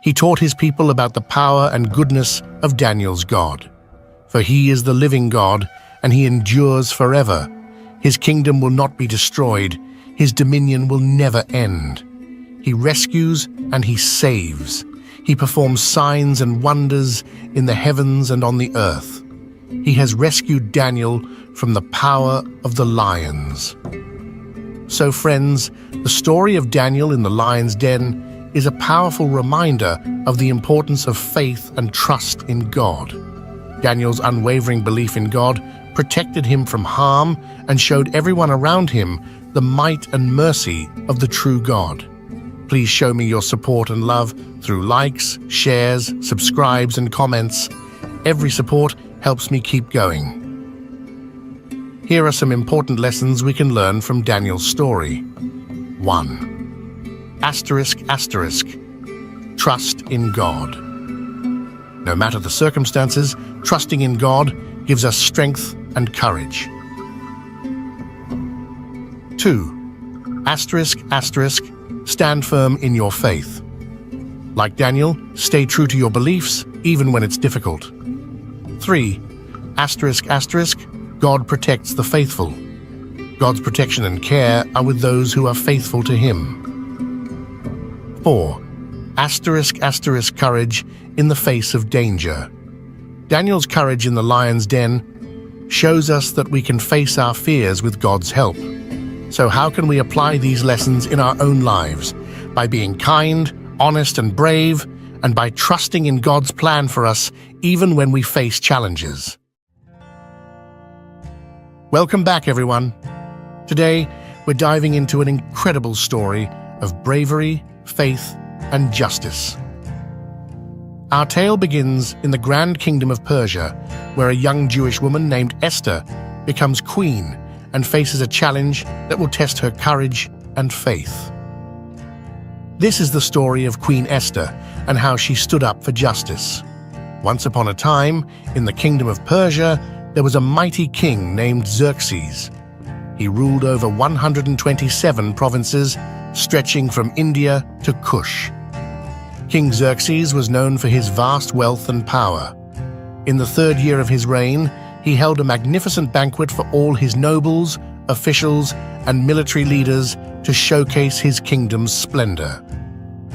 He taught his people about the power and goodness of Daniel's God. For he is the living God, and he endures forever. His kingdom will not be destroyed. His dominion will never end. He rescues and he saves. He performs signs and wonders in the heavens and on the earth. He has rescued Daniel from the power of the lions. So friends, the story of Daniel in the lion's den is a powerful reminder of the importance of faith and trust in God. Daniel's unwavering belief in God protected him from harm and showed everyone around him the might and mercy of the true God. Please show me your support and love through likes, shares, subscribes, and comments. Every support helps me keep going. Here are some important lessons we can learn from Daniel's story. 1. Trust in God. No matter the circumstances, trusting in God gives us strength and courage. 2. Stand firm in your faith. Like Daniel, stay true to your beliefs, even when it's difficult. 3. God protects the faithful. God's protection and care are with those who are faithful to Him. 4. Courage in the face of danger. Daniel's courage in the lion's den shows us that we can face our fears with God's help. So how can we apply these lessons in our own lives? By being kind, honest, and brave, and by trusting in God's plan for us even when we face challenges. Welcome back, everyone. Today, we're diving into an incredible story of bravery, faith, and justice. Our tale begins in the Grand Kingdom of Persia, where a young Jewish woman named Esther becomes queen and faces a challenge that will test her courage and faith. This is the story of Queen Esther and how she stood up for justice. Once upon a time, in the Kingdom of Persia, there was a mighty king named Xerxes. He ruled over 127 provinces, stretching from India to Kush. King Xerxes was known for his vast wealth and power. In the 3rd year of his reign, he held a magnificent banquet for all his nobles, officials, and military leaders to showcase his kingdom's splendor.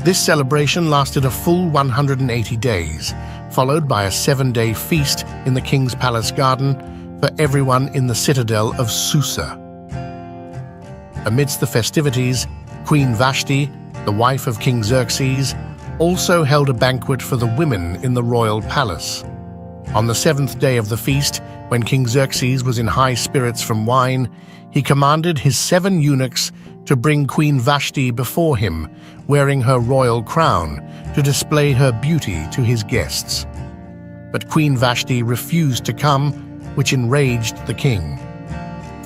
This celebration lasted a full 180 days, followed by a 7-day feast in the king's palace garden for everyone in the citadel of Susa. Amidst the festivities, Queen Vashti, the wife of King Xerxes, also held a banquet for the women in the royal palace. On the 7th day of the feast, when King Xerxes was in high spirits from wine, he commanded his 7 eunuchs to bring Queen Vashti before him, wearing her royal crown, to display her beauty to his guests. But Queen Vashti refused to come, which enraged the king.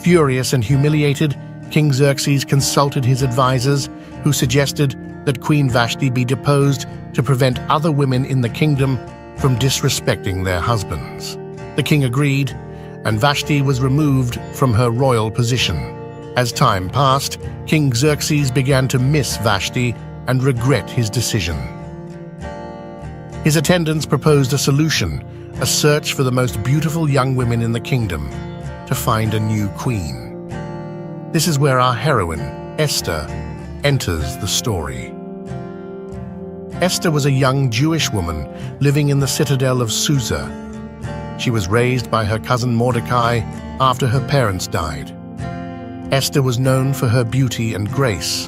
Furious and humiliated, King Xerxes consulted his advisors, who suggested that Queen Vashti be deposed to prevent other women in the kingdom from disrespecting their husbands. The king agreed, and Vashti was removed from her royal position. As time passed, King Xerxes began to miss Vashti and regret his decision. His attendants proposed a solution, a search for the most beautiful young women in the kingdom, to find a new queen. This is where our heroine, Esther, enters the story. Esther was a young Jewish woman living in the citadel of Susa. She was raised by her cousin Mordecai after her parents died. Esther was known for her beauty and grace.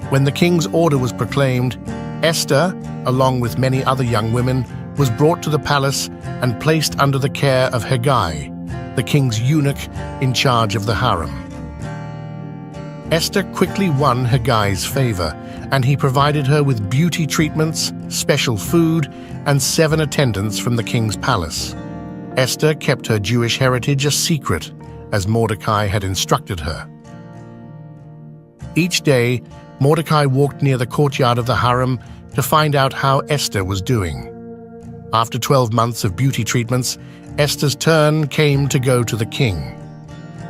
When the king's order was proclaimed, Esther, along with many other young women, was brought to the palace and placed under the care of Hegai, the king's eunuch in charge of the harem. Esther quickly won Hegai's favor, and he provided her with beauty treatments, special food, and 7 attendants from the king's palace. Esther kept her Jewish heritage a secret, as Mordecai had instructed her. Each day, Mordecai walked near the courtyard of the harem to find out how Esther was doing. After 12 months of beauty treatments, Esther's turn came to go to the king.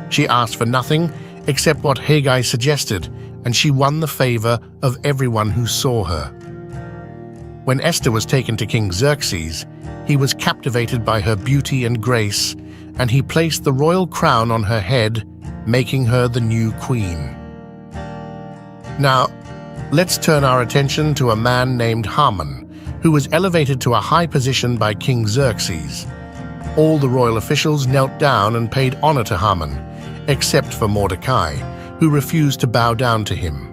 She asked for nothing except what Hegai suggested, and she won the favor of everyone who saw her. When Esther was taken to King Xerxes, he was captivated by her beauty and grace, and he placed the royal crown on her head, making her the new queen. Now, let's turn our attention to a man named Haman, who was elevated to a high position by King Xerxes. All the royal officials knelt down and paid honor to Haman, except for Mordecai, who refused to bow down to him.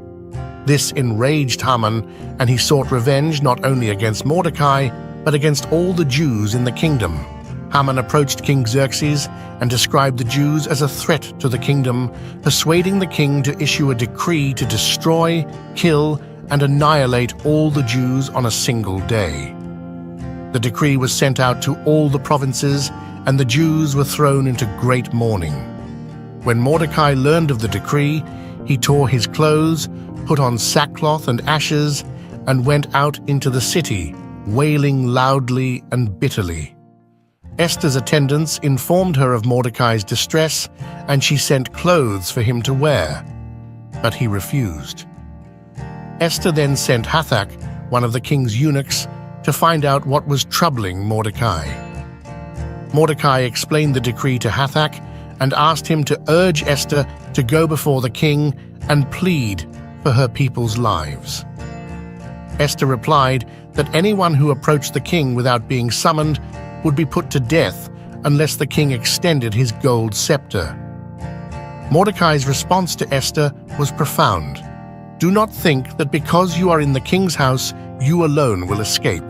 This enraged Haman, and he sought revenge not only against Mordecai, but against all the Jews in the kingdom. Haman approached King Xerxes and described the Jews as a threat to the kingdom, persuading the king to issue a decree to destroy, kill, and annihilate all the Jews on a single day. The decree was sent out to all the provinces, and the Jews were thrown into great mourning. When Mordecai learned of the decree, he tore his clothes, put on sackcloth and ashes, and went out into the city, wailing loudly and bitterly. Esther's attendants informed her of Mordecai's distress, and she sent clothes for him to wear, but he refused. Esther then sent Hathach, one of the king's eunuchs, to find out what was troubling Mordecai. Mordecai explained the decree to Hathach and asked him to urge Esther to go before the king and plead for her people's lives. Esther replied that anyone who approached the king without being summoned would be put to death unless the king extended his gold scepter. Mordecai's response to Esther was profound. Do not think that because you are in the king's house, you alone will escape.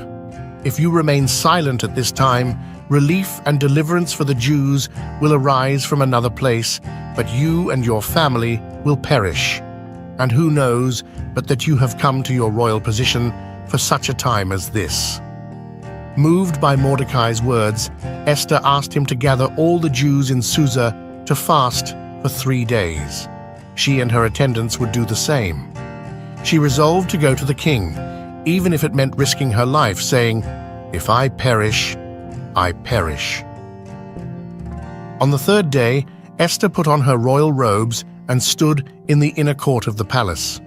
If you remain silent at this time, relief and deliverance for the Jews will arise from another place, but you and your family will perish. And who knows but that you have come to your royal position for such a time as this. Moved by Mordecai's words, Esther asked him to gather all the Jews in Susa to fast for 3 days. She and her attendants would do the same. She resolved to go to the king, even if it meant risking her life, saying, "If I perish, I perish." On the 3rd day, Esther put on her royal robes and stood in the inner court of the palace.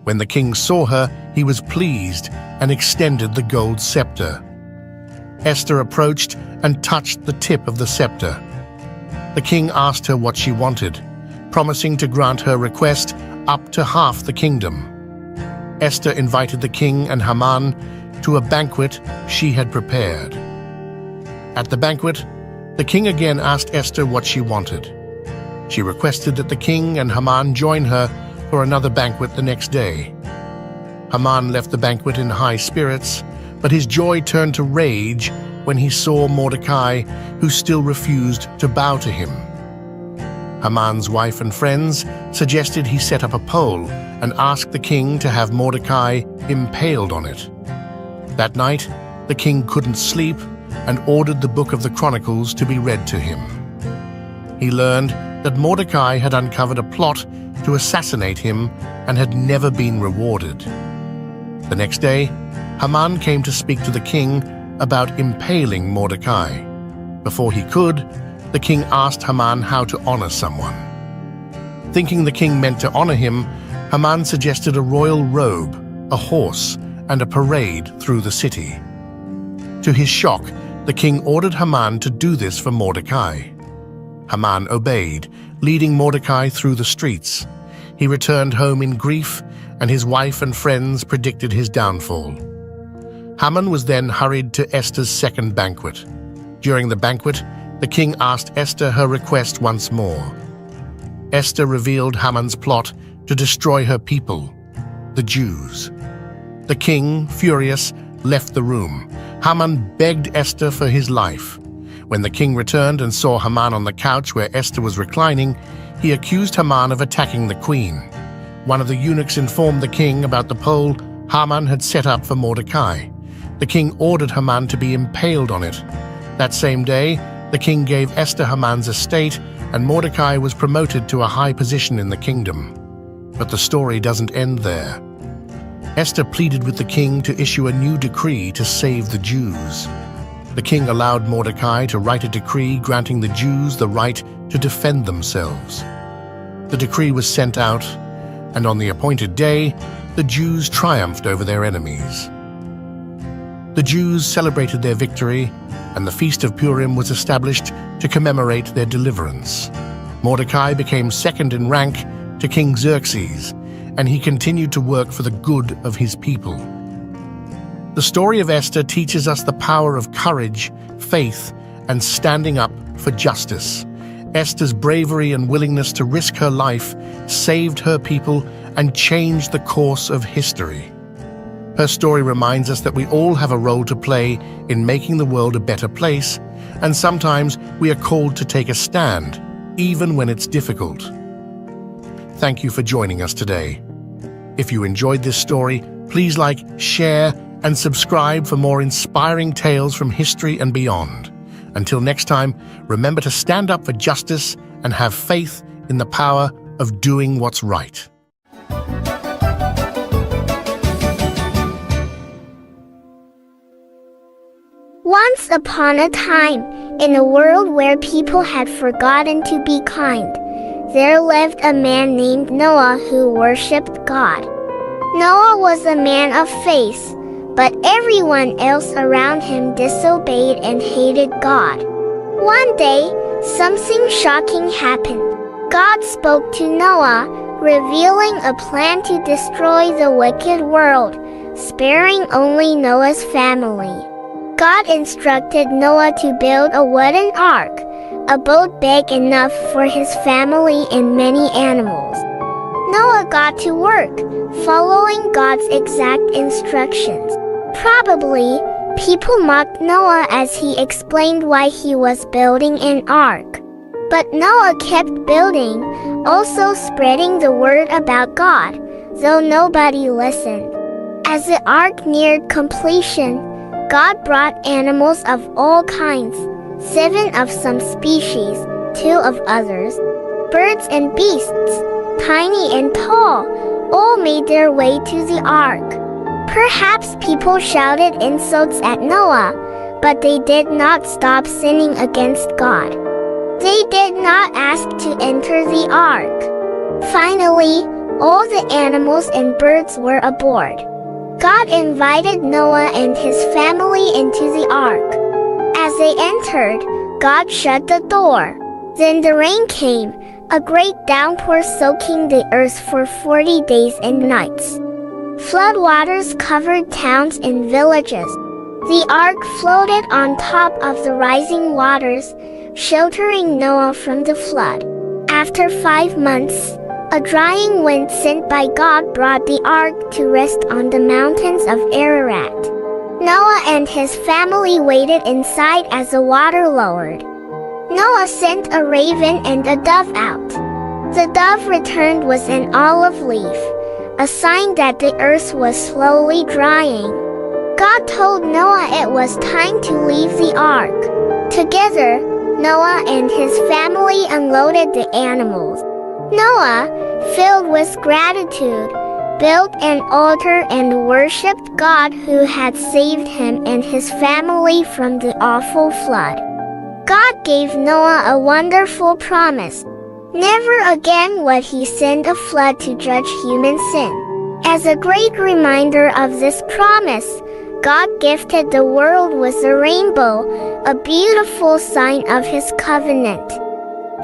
When the king saw her, he was pleased and extended the gold scepter. Esther approached and touched the tip of the scepter. The king asked her what she wanted, promising to grant her request up to half the kingdom. Esther invited the king and Haman to a banquet she had prepared. At the banquet, the king again asked Esther what she wanted. She requested that the king and Haman join her for another banquet the next day. Haman left the banquet in high spirits, but his joy turned to rage when he saw Mordecai, who still refused to bow to him. Haman's wife and friends suggested he set up a pole and asked the king to have Mordecai impaled on it. That night, the king couldn't sleep and ordered the book of the Chronicles to be read to him. He learned that Mordecai had uncovered a plot to assassinate him and had never been rewarded. The next day, Haman came to speak to the king about impaling Mordecai. Before he could, the king asked Haman how to honor someone. Thinking the king meant to honor him, Haman suggested a royal robe, a horse, and a parade through the city. To his shock, the king ordered Haman to do this for Mordecai. Haman obeyed, leading Mordecai through the streets. He returned home in grief, and his wife and friends predicted his downfall. Haman was then hurried to Esther's second banquet. During the banquet, the king asked Esther her request once more. Esther revealed Haman's plot to destroy her people, the Jews. The king, furious, left the room. Haman begged Esther for his life. When the king returned and saw Haman on the couch where Esther was reclining, he accused Haman of attacking the queen. One of the eunuchs informed the king about the pole Haman had set up for Mordecai. The king ordered Haman to be impaled on it. That same day, the king gave Esther Haman's estate, and Mordecai was promoted to a high position in the kingdom. But the story doesn't end there. Esther pleaded with the king to issue a new decree to save the Jews. The king allowed Mordecai to write a decree granting the Jews the right to defend themselves. The decree was sent out, and on the appointed day, the Jews triumphed over their enemies. The Jews celebrated their victory, and the Feast of Purim was established to commemorate their deliverance. Mordecai became second in rank to King Xerxes, and he continued to work for the good of his people. The story of Esther teaches us the power of courage, faith, and standing up for justice. Esther's bravery and willingness to risk her life saved her people and changed the course of history. Her story reminds us that we all have a role to play in making the world a better place, and sometimes we are called to take a stand, even when it's difficult. Thank you for joining us today. If you enjoyed this story, please like, share, and subscribe for more inspiring tales from history and beyond. Until next time, remember to stand up for justice and have faith in the power of doing what's right. Once upon a time, in a world where people had forgotten to be kind, there lived a man named Noah who worshipped God. Noah was a man of faith, but everyone else around him disobeyed and hated God. One day, something shocking happened. God spoke to Noah, revealing a plan to destroy the wicked world, sparing only Noah's family. God instructed Noah to build a wooden ark, a boat big enough for his family and many animals. Noah got to work, following God's exact instructions. Probably, people mocked Noah as he explained why he was building an ark. But Noah kept building, also spreading the word about God, though nobody listened. As the ark neared completion, God brought animals of all kinds, 7 of some species, 2 of others. Birds and beasts, tiny and tall, all made their way to the ark. Perhaps people shouted insults at Noah, but they did not stop sinning against God. They did not ask to enter the ark. Finally, all the animals and birds were aboard. God invited Noah and his family into the ark. As they entered, God shut the door. Then the rain came, a great downpour soaking the earth for 40 days and nights. Floodwaters covered towns and villages. The ark floated on top of the rising waters, sheltering Noah from the flood. After 5 months, a drying wind sent by God brought the ark to rest on the mountains of Ararat. Noah and his family waited inside as the water lowered. Noah sent a raven and a dove out. The dove returned with an olive leaf, a sign that the earth was slowly drying. God told Noah it was time to leave the ark. Together, Noah and his family unloaded the animals. Noah, filled with gratitude, built an altar and worshipped God who had saved him and his family from the awful flood. God gave Noah a wonderful promise. Never again would he send a flood to judge human sin. As a great reminder of this promise, God gifted the world with a rainbow, a beautiful sign of his covenant.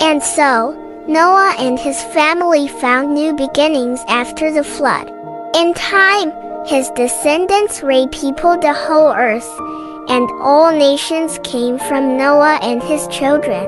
And so, Noah and his family found new beginnings after the flood. In time, his descendants repeopled the whole earth, and all nations came from Noah and his children.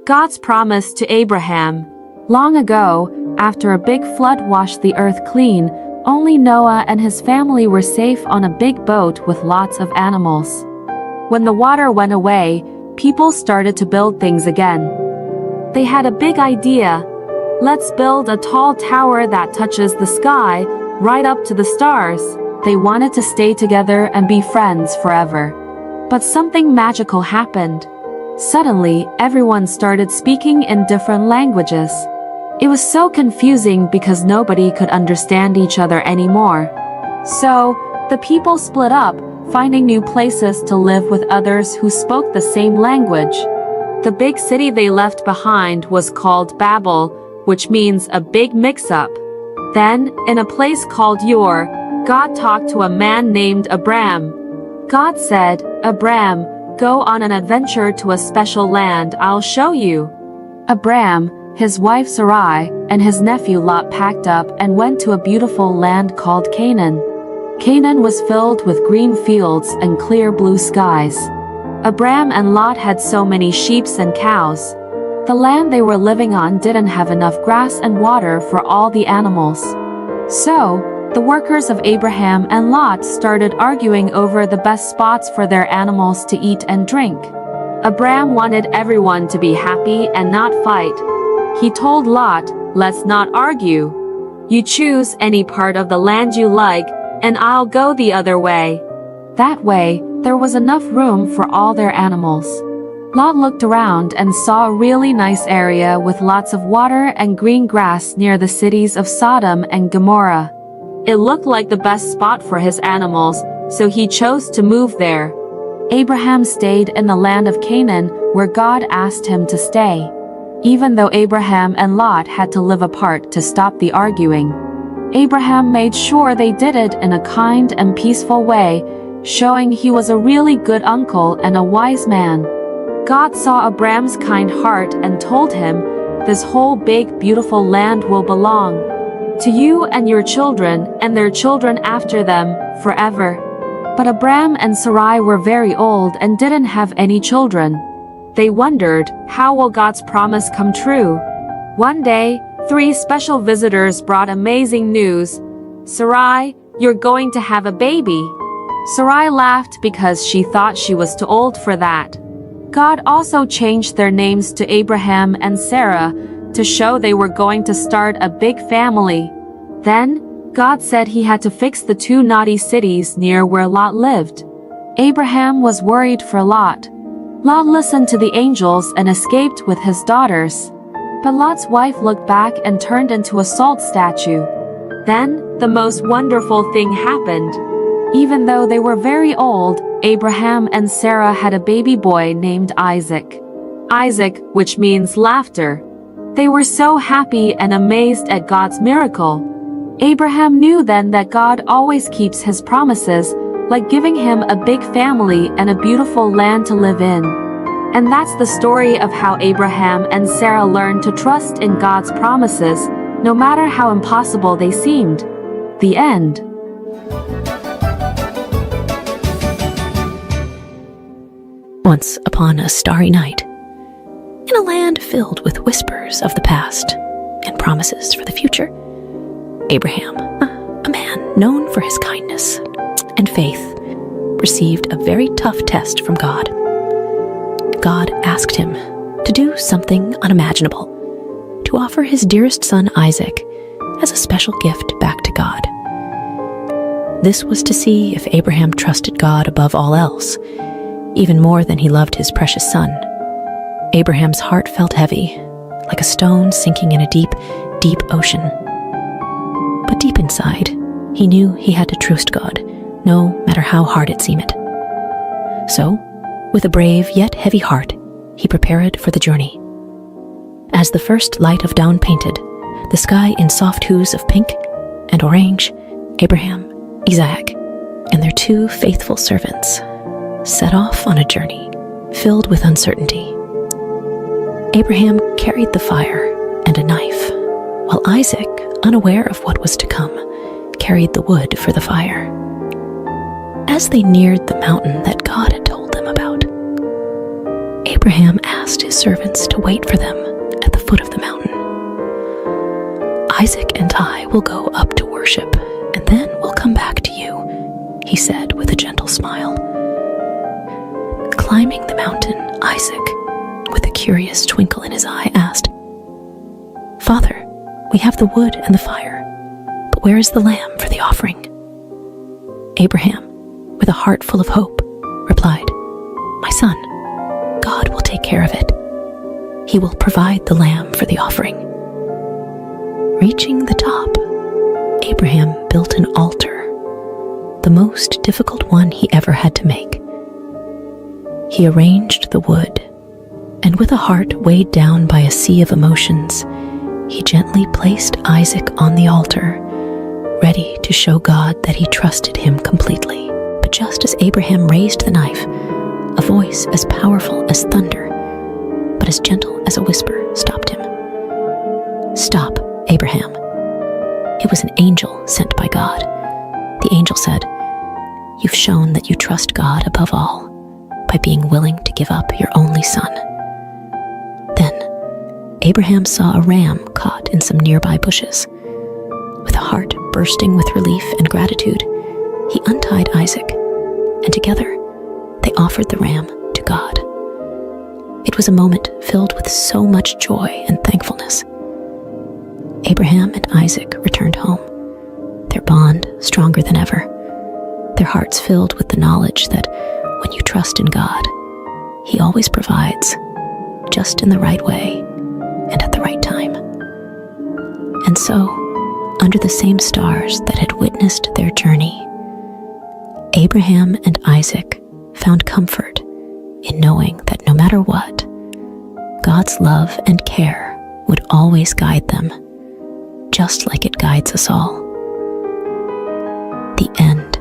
God's promise to Abraham. Long ago, after a big flood washed the earth clean, only Noah and his family were safe on a big boat with lots of animals. When the water went away, people started to build things again. They had a big idea. Let's build a tall tower that touches the sky, right up to the stars. They wanted to stay together and be friends forever. But something magical happened. Suddenly, everyone started speaking in different languages. It was so confusing because nobody could understand each other anymore. So, the people split up, finding new places to live with others who spoke the same language. The big city they left behind was called Babel, which means a big mix-up. Then, in a place called Ur, God talked to a man named Abram. God said, "Abram, go on an adventure to a special land I'll show you." Abram, his wife Sarai, and his nephew Lot packed up and went to a beautiful land called Canaan. Canaan was filled with green fields and clear blue skies. Abram and Lot had so many sheep and cows. The land they were living on didn't have enough grass and water for all the animals. So, the workers of Abraham and Lot started arguing over the best spots for their animals to eat and drink. Abram wanted everyone to be happy and not fight. He told Lot, "Let's not argue. You choose any part of the land you like, and I'll go the other way." That way, there was enough room for all their animals. Lot looked around and saw a really nice area with lots of water and green grass near the cities of Sodom and Gomorrah. It looked like the best spot for his animals, so he chose to move there. Abraham stayed in the land of Canaan, where God asked him to stay. Even though Abraham and Lot had to live apart to stop the arguing, Abraham made sure they did it in a kind and peaceful way, showing he was a really good uncle and a wise man. God saw Abram's kind heart and told him, "This whole big, beautiful land will belong to you and your children and their children after them, forever." But Abram and Sarai were very old and didn't have any children. They wondered, how will God's promise come true? One day, 3 special visitors brought amazing news. "Sarai, you're going to have a baby." Sarai laughed because she thought she was too old for that. God also changed their names to Abraham and Sarah to show they were going to start a big family. Then, God said he had to fix the 2 naughty cities near where Lot lived. Abraham was worried for Lot. Lot listened to the angels and escaped with his daughters. But Lot's wife looked back and turned into a salt statue. Then, the most wonderful thing happened. Even though they were very old, Abraham and Sarah had a baby boy named Isaac. Isaac, which means laughter. They were so happy and amazed at God's miracle. Abraham knew then that God always keeps his promises, like giving him a big family and a beautiful land to live in. And that's the story of how Abraham and Sarah learned to trust in God's promises, no matter how impossible they seemed. The end. Once upon a starry night, in a land filled with whispers of the past and promises for the future, Abraham, a man known for his kindness and faith, received a very tough test from God. God asked him to do something unimaginable, to offer his dearest son Isaac as a special gift back to God. This was to see if Abraham trusted God above all else, even more than he loved his precious son. Abraham's heart felt heavy, like a stone sinking in a deep, deep ocean. But deep inside, he knew he had to trust God, no matter how hard it seemed. So, with a brave yet heavy heart, he prepared for the journey. As the first light of dawn painted the sky in soft hues of pink and orange, Abraham, Isaac, and their 2 faithful servants set off on a journey filled with uncertainty. Abraham carried the fire and a knife, while Isaac, unaware of what was to come, carried the wood for the fire. As they neared the mountain that God had told them about, Abraham asked his servants to wait for them at the foot of the mountain. "Isaac and I will go up to worship, and then we'll come back to you," he said with a gentle smile. Climbing the mountain, Isaac, with a curious twinkle in his eye, asked, "Father, we have the wood and the fire, but where is the lamb for the offering?" Abraham, with a heart full of hope, replied, "My son, God will take care of it. He will provide the lamb for the offering." Reaching the top, Abraham built an altar, the most difficult one he ever had to make. He arranged the wood and And with a heart weighed down by a sea of emotions, he gently placed Isaac on the altar, ready to show God that he trusted him completely. But just as Abraham raised the knife, a voice as powerful as thunder, but as gentle as a whisper, stopped him. "Stop, Abraham." It was an angel sent by God. The angel said, "You've shown that you trust God above all by being willing to give up your only son." Then Abraham saw a ram caught in some nearby bushes. With a heart bursting with relief and gratitude, he untied Isaac, and together they offered the ram to God. It was a moment filled with so much joy and thankfulness. Abraham and Isaac returned home, their bond stronger than ever, their hearts filled with the knowledge that when you trust in God, He always provides, just in the right way and at the right time. And so, under the same stars that had witnessed their journey, Abraham and Isaac found comfort in knowing that no matter what, God's love and care would always guide them, just like it guides us all. The end.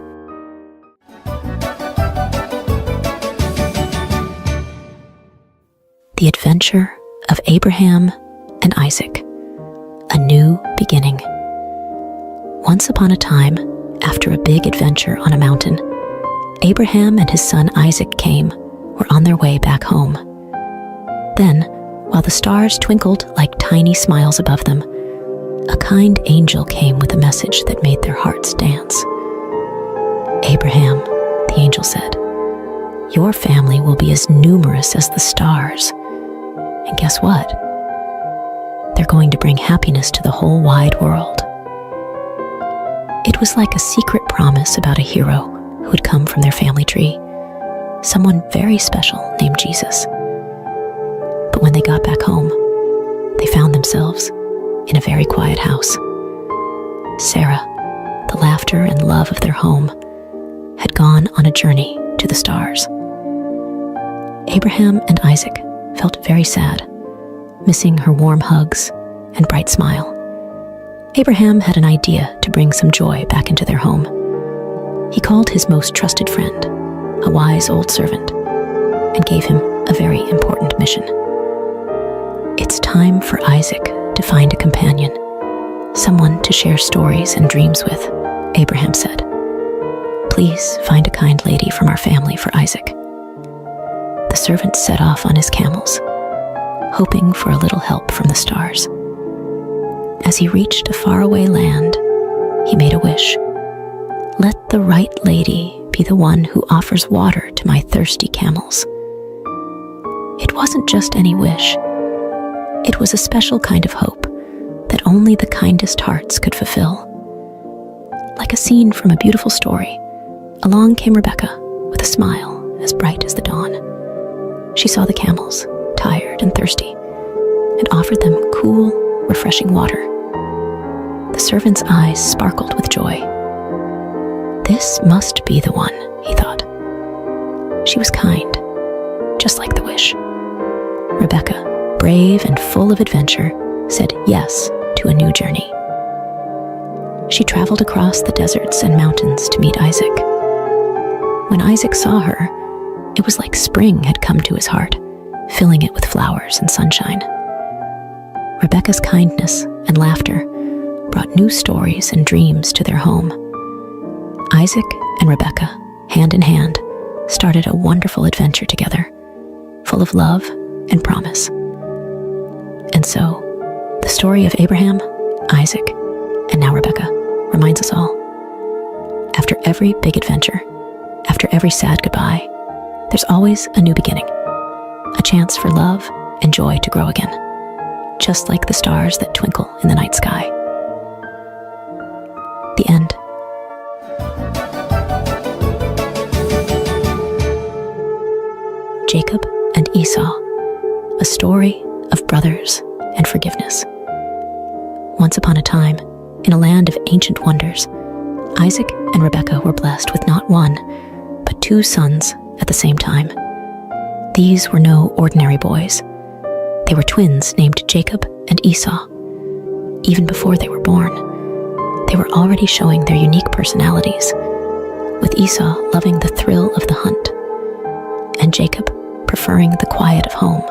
The Adventure of Abraham and Isaac, a new beginning. Once upon a time, after a big adventure on a mountain, Abraham and his son Isaac were on their way back home. Then, while the stars twinkled like tiny smiles above them, a kind angel came with a message that made their hearts dance. "Abraham," the angel said, "your family will be as numerous as the stars. And guess what? They're going to bring happiness to the whole wide world." It was like a secret promise about a hero who had come from their family tree, someone very special named Jesus. But when they got back home, they found themselves in a very quiet house. Sarah, the laughter and love of their home, had gone on a journey to the stars. Abraham and Isaac felt very sad, missing her warm hugs and bright smile. Abraham had an idea to bring some joy back into their home. He called his most trusted friend, a wise old servant, and gave him a very important mission. "It's time for Isaac to find a companion, someone to share stories and dreams with," Abraham said. "Please find a kind lady from our family for Isaac." The servant set off on his camels, hoping for a little help from the stars. As he reached a faraway land, he made a wish. "Let the right lady be the one who offers water to my thirsty camels." It wasn't just any wish. It was a special kind of hope that only the kindest hearts could fulfill. Like a scene from a beautiful story, along came Rebecca with a smile as bright as the dawn. She saw the camels, tired and thirsty, and offered them cool, refreshing water. The servant's eyes sparkled with joy. "This must be the one," he thought. She was kind, just like the wish. Rebecca, brave and full of adventure, said yes to a new journey. She traveled across the deserts and mountains to meet Isaac. When Isaac saw her, it was like spring had come to his heart, filling it with flowers and sunshine. Rebecca's kindness and laughter brought new stories and dreams to their home. Isaac and Rebecca, hand in hand, started a wonderful adventure together, full of love and promise. And so, the story of Abraham, Isaac, and now Rebecca reminds us all. After every big adventure, after every sad goodbye, there's always a new beginning, a chance for love and joy to grow again, just like the stars that twinkle in the night sky. The end. Jacob and Esau, a story of brothers and forgiveness. Once upon a time, in a land of ancient wonders, Isaac and Rebekah were blessed with not one, but two sons at the same time. These were no ordinary boys. They were twins named Jacob and Esau. Even before they were born, they were already showing their unique personalities, with Esau loving the thrill of the hunt, and Jacob preferring the quiet of home.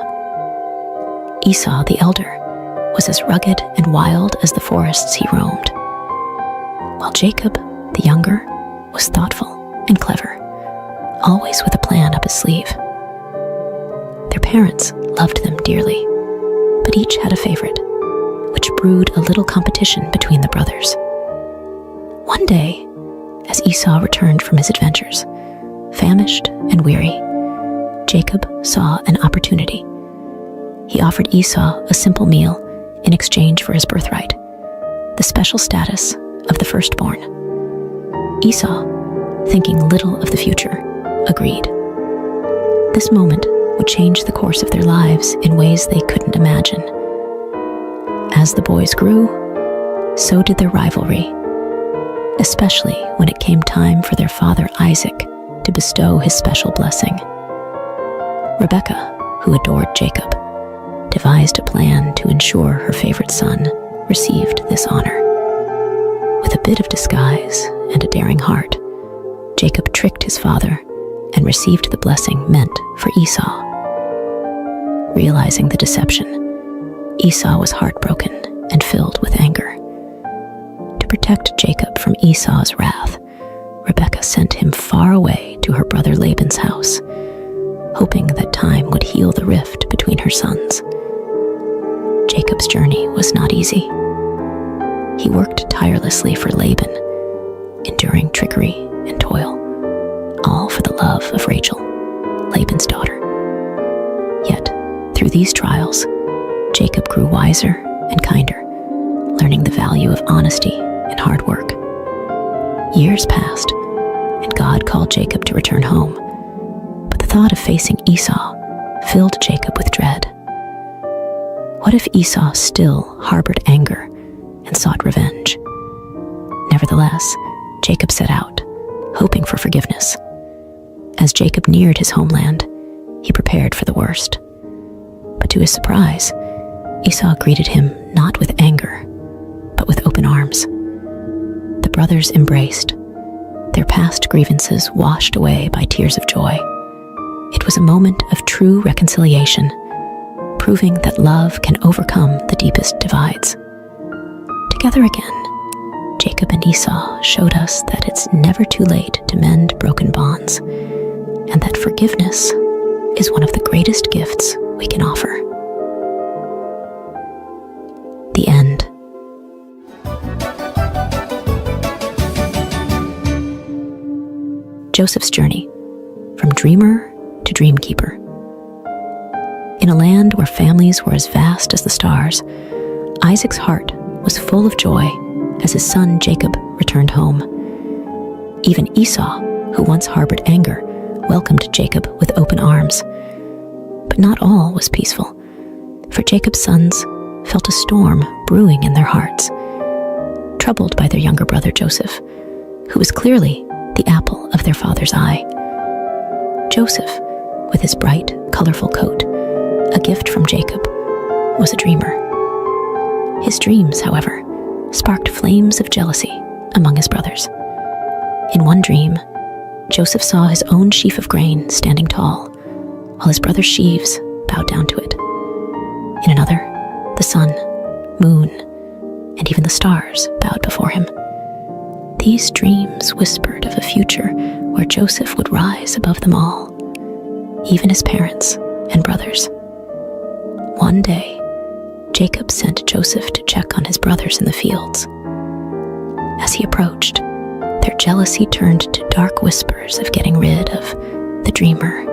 Esau, the elder, was as rugged and wild as the forests he roamed, while Jacob, the younger, was thoughtful and clever, always with a plan up his sleeve. Their parents loved them dearly, but each had a favorite, which brewed a little competition between the brothers. One day, as Esau returned from his adventures, famished and weary, Jacob saw an opportunity. He offered Esau a simple meal in exchange for his birthright, the special status of the firstborn. Esau, thinking little of the future, agreed. This moment would change the course of their lives in ways they couldn't imagine. As the boys grew, so did their rivalry, especially when it came time for their father Isaac to bestow his special blessing. Rebekah, who adored Jacob, devised a plan to ensure her favorite son received this honor. With a bit of disguise and a daring heart, Jacob tricked his father and received the blessing meant for Esau. Realizing the deception, Esau was heartbroken and filled with anger. To protect Jacob from Esau's wrath, Rebekah sent him far away to her brother Laban's house, hoping that time would heal the rift between her sons. Jacob's journey was not easy. He worked tirelessly for Laban, enduring trickery and toil, all for the love of Rachel, Laban's daughter. Yet, through these trials, Jacob grew wiser and kinder, learning the value of honesty and hard work. Years passed, and God called Jacob to return home, but the thought of facing Esau filled Jacob with dread. What if Esau still harbored anger and sought revenge? Nevertheless, Jacob set out, hoping for forgiveness. As Jacob neared his homeland, he prepared for the worst. But to his surprise, Esau greeted him not with anger, but with open arms. The brothers embraced, their past grievances washed away by tears of joy. It was a moment of true reconciliation, proving that love can overcome the deepest divides. Together again, Jacob and Esau showed us that it's never too late to mend broken bonds, and that forgiveness is one of the greatest gifts we can offer. The end. Joseph's journey, from dreamer to dreamkeeper. In a land where families were as vast as the stars, Isaac's heart was full of joy as his son Jacob returned home. Even Esau, who once harbored anger, welcomed Jacob with open arms. But not all was peaceful, for Jacob's sons felt a storm brewing in their hearts, troubled by their younger brother Joseph, who was clearly the apple of their father's eye. Joseph, with his bright, colorful coat, a gift from Jacob, was a dreamer. His dreams, however, sparked flames of jealousy among his brothers. In one dream, Joseph saw his own sheaf of grain standing tall, while his brother's sheaves bowed down to it. In another, the sun, moon, and even the stars bowed before him. These dreams whispered of a future where Joseph would rise above them all, even his parents and brothers. One day, Jacob sent Joseph to check on his brothers in the fields. As he approached, their jealousy turned to dark whispers of getting rid of the dreamer.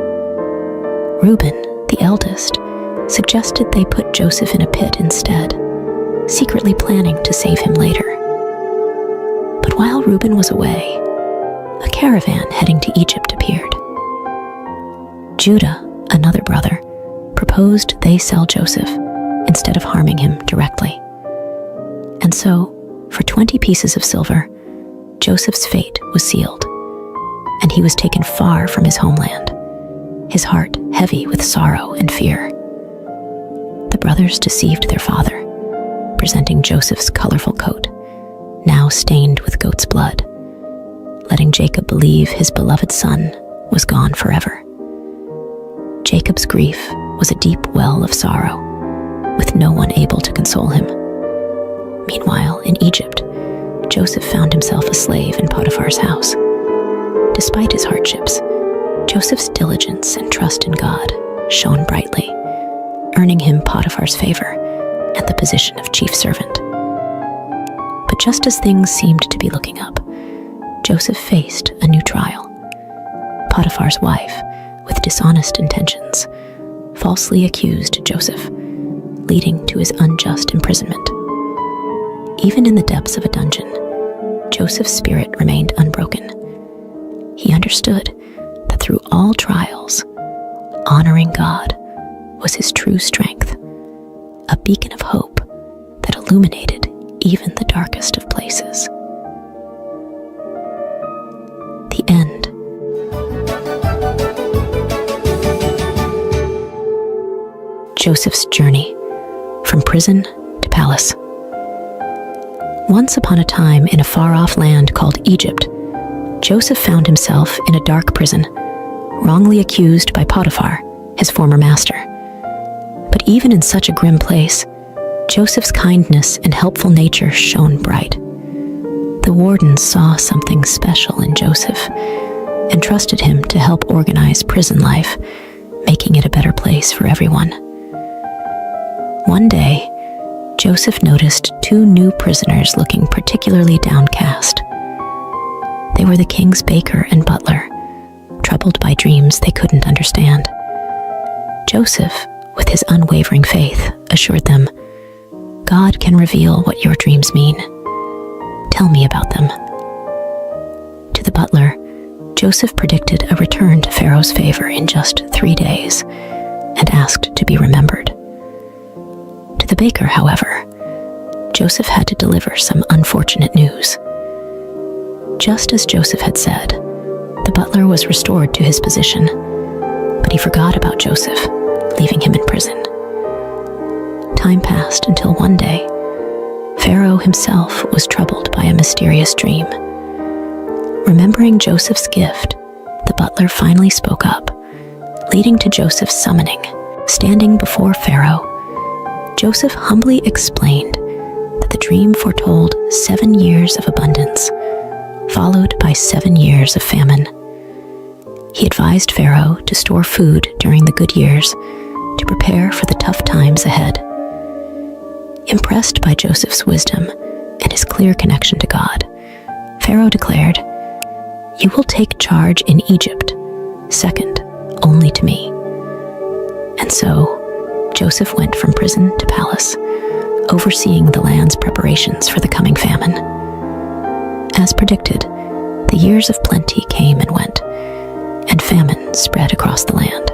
Reuben, the eldest, suggested they put Joseph in a pit instead, secretly planning to save him later. But while Reuben was away, a caravan heading to Egypt appeared. Judah, another brother, proposed they sell Joseph instead of harming him directly. And so, for 20 pieces of silver, Joseph's fate was sealed, and he was taken far from his homeland, his heart heavy with sorrow and fear. The brothers deceived their father, presenting Joseph's colorful coat, now stained with goat's blood, letting Jacob believe his beloved son was gone forever. Jacob's grief was a deep well of sorrow, with no one able to console him. Meanwhile, in Egypt, Joseph found himself a slave in Potiphar's house. Despite his hardships, Joseph's diligence and trust in God shone brightly, earning him Potiphar's favor and the position of chief servant. But just as things seemed to be looking up, Joseph faced a new trial. Potiphar's wife, with dishonest intentions, falsely accused Joseph, leading to his unjust imprisonment. Even in the depths of a dungeon, Joseph's spirit remained unbroken. He understood that through all trials, honoring God was his true strength, a beacon of hope that illuminated even the darkest of places. The end. Joseph's journey from prison to palace. Once upon a time, in a far-off land called Egypt, Joseph found himself in a dark prison, wrongly accused by Potiphar, his former master. But even in such a grim place, Joseph's kindness and helpful nature shone bright. The wardens saw something special in Joseph and trusted him to help organize prison life, making it a better place for everyone. One day, Joseph noticed two new prisoners looking particularly downcast. They were the king's baker and butler, troubled by dreams they couldn't understand. Joseph, with his unwavering faith, assured them, "God can reveal what your dreams mean. Tell me about them." To the butler, Joseph predicted a return to Pharaoh's favor in just 3 days and asked to be remembered. To the baker, however, Joseph had to deliver some unfortunate news. Just as Joseph had said, the butler was restored to his position, but he forgot about Joseph, leaving him in prison. Time passed until one day, Pharaoh himself was troubled by a mysterious dream. Remembering Joseph's gift, the butler finally spoke up, leading to Joseph's summoning. Standing before Pharaoh, Joseph humbly explained that the dream foretold 7 years of abundance, followed by 7 years of famine. He advised Pharaoh to store food during the good years to prepare for the tough times ahead. Impressed by Joseph's wisdom and his clear connection to God, Pharaoh declared, "You will take charge in Egypt, second only to me." And so, Joseph went from prison to palace, overseeing the land's preparations for the coming famine. As predicted, the years of plenty came and went, and famine spread across the land.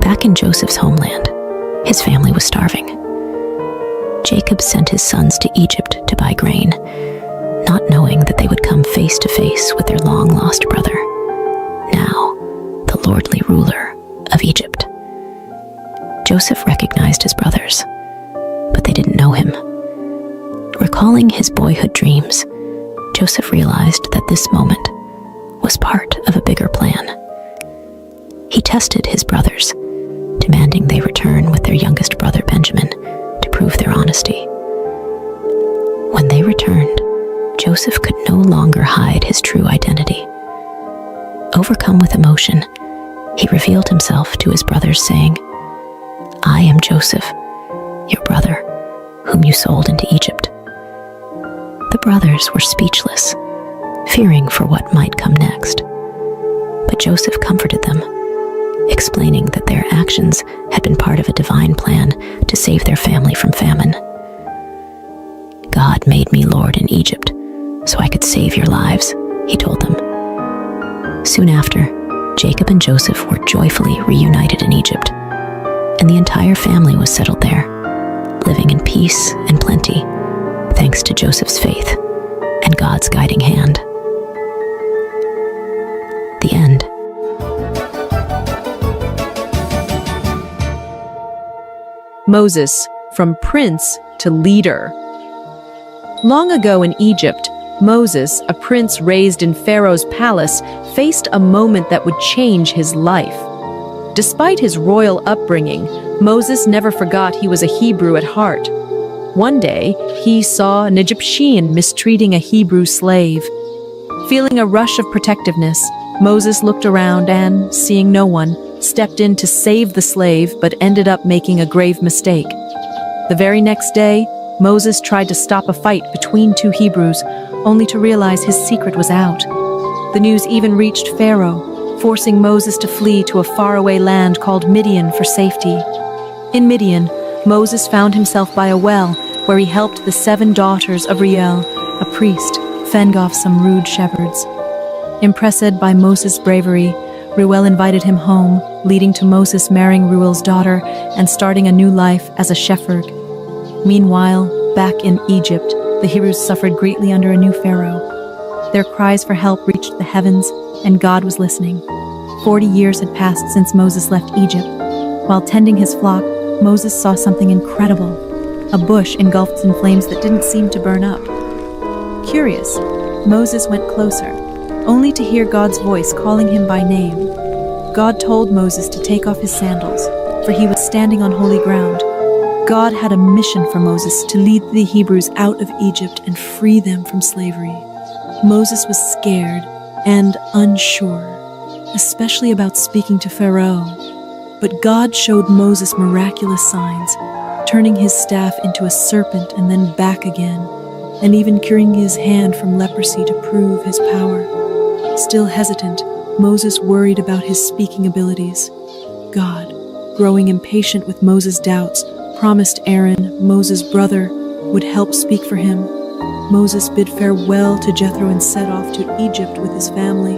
Back in Joseph's homeland, his family was starving. Jacob sent his sons to Egypt to buy grain, not knowing that they would come face to face with their long-lost brother, now the lordly ruler of Egypt. Joseph recognized his brothers, but they didn't know him. Recalling his boyhood dreams, Joseph realized that this moment was part of a bigger plan. He tested his brothers, demanding they return with their youngest brother Benjamin to prove their honesty. When they returned, Joseph could no longer hide his true identity. Overcome with emotion, he revealed himself to his brothers, saying, "I am Joseph, your brother, whom you sold into Egypt." The brothers were speechless, fearing for what might come next. But Joseph comforted them, explaining that their actions had been part of a divine plan to save their family from famine. "God made me Lord in Egypt, so I could save your lives," he told them. Soon after, Jacob and Joseph were joyfully reunited in Egypt, and the entire family was settled there, living in peace and plenty, thanks to Joseph's faith and God's guiding hand. The end. Moses, from prince to leader. Long ago in Egypt, Moses, a prince raised in Pharaoh's palace, faced a moment that would change his life. Despite his royal upbringing, Moses never forgot he was a Hebrew at heart. One day, he saw an Egyptian mistreating a Hebrew slave. Feeling a rush of protectiveness, Moses looked around and, seeing no one, stepped in to save the slave but ended up making a grave mistake. The very next day, Moses tried to stop a fight between two Hebrews, only to realize his secret was out. The news even reached Pharaoh, forcing Moses to flee to a faraway land called Midian for safety. In Midian, Moses found himself by a well where he helped the 7 daughters of Reuel, a priest, fend off some rude shepherds. Impressed by Moses' bravery, Reuel invited him home, leading to Moses marrying Reuel's daughter and starting a new life as a shepherd. Meanwhile, back in Egypt, the Hebrews suffered greatly under a new pharaoh. Their cries for help reached the heavens, and God was listening. 40 years had passed since Moses left Egypt. While tending his flock, Moses saw something incredible: a bush engulfed in flames that didn't seem to burn up. Curious, Moses went closer, only to hear God's voice calling him by name. God told Moses to take off his sandals, for he was standing on holy ground. God had a mission for Moses to lead the Hebrews out of Egypt and free them from slavery. Moses was scared and unsure, especially about speaking to Pharaoh. But God showed Moses miraculous signs, turning his staff into a serpent and then back again, and even curing his hand from leprosy to prove his power. Still hesitant, Moses worried about his speaking abilities. God, growing impatient with Moses' doubts, promised Aaron, Moses' brother, would help speak for him. Moses bid farewell to Jethro and set off to Egypt with his family.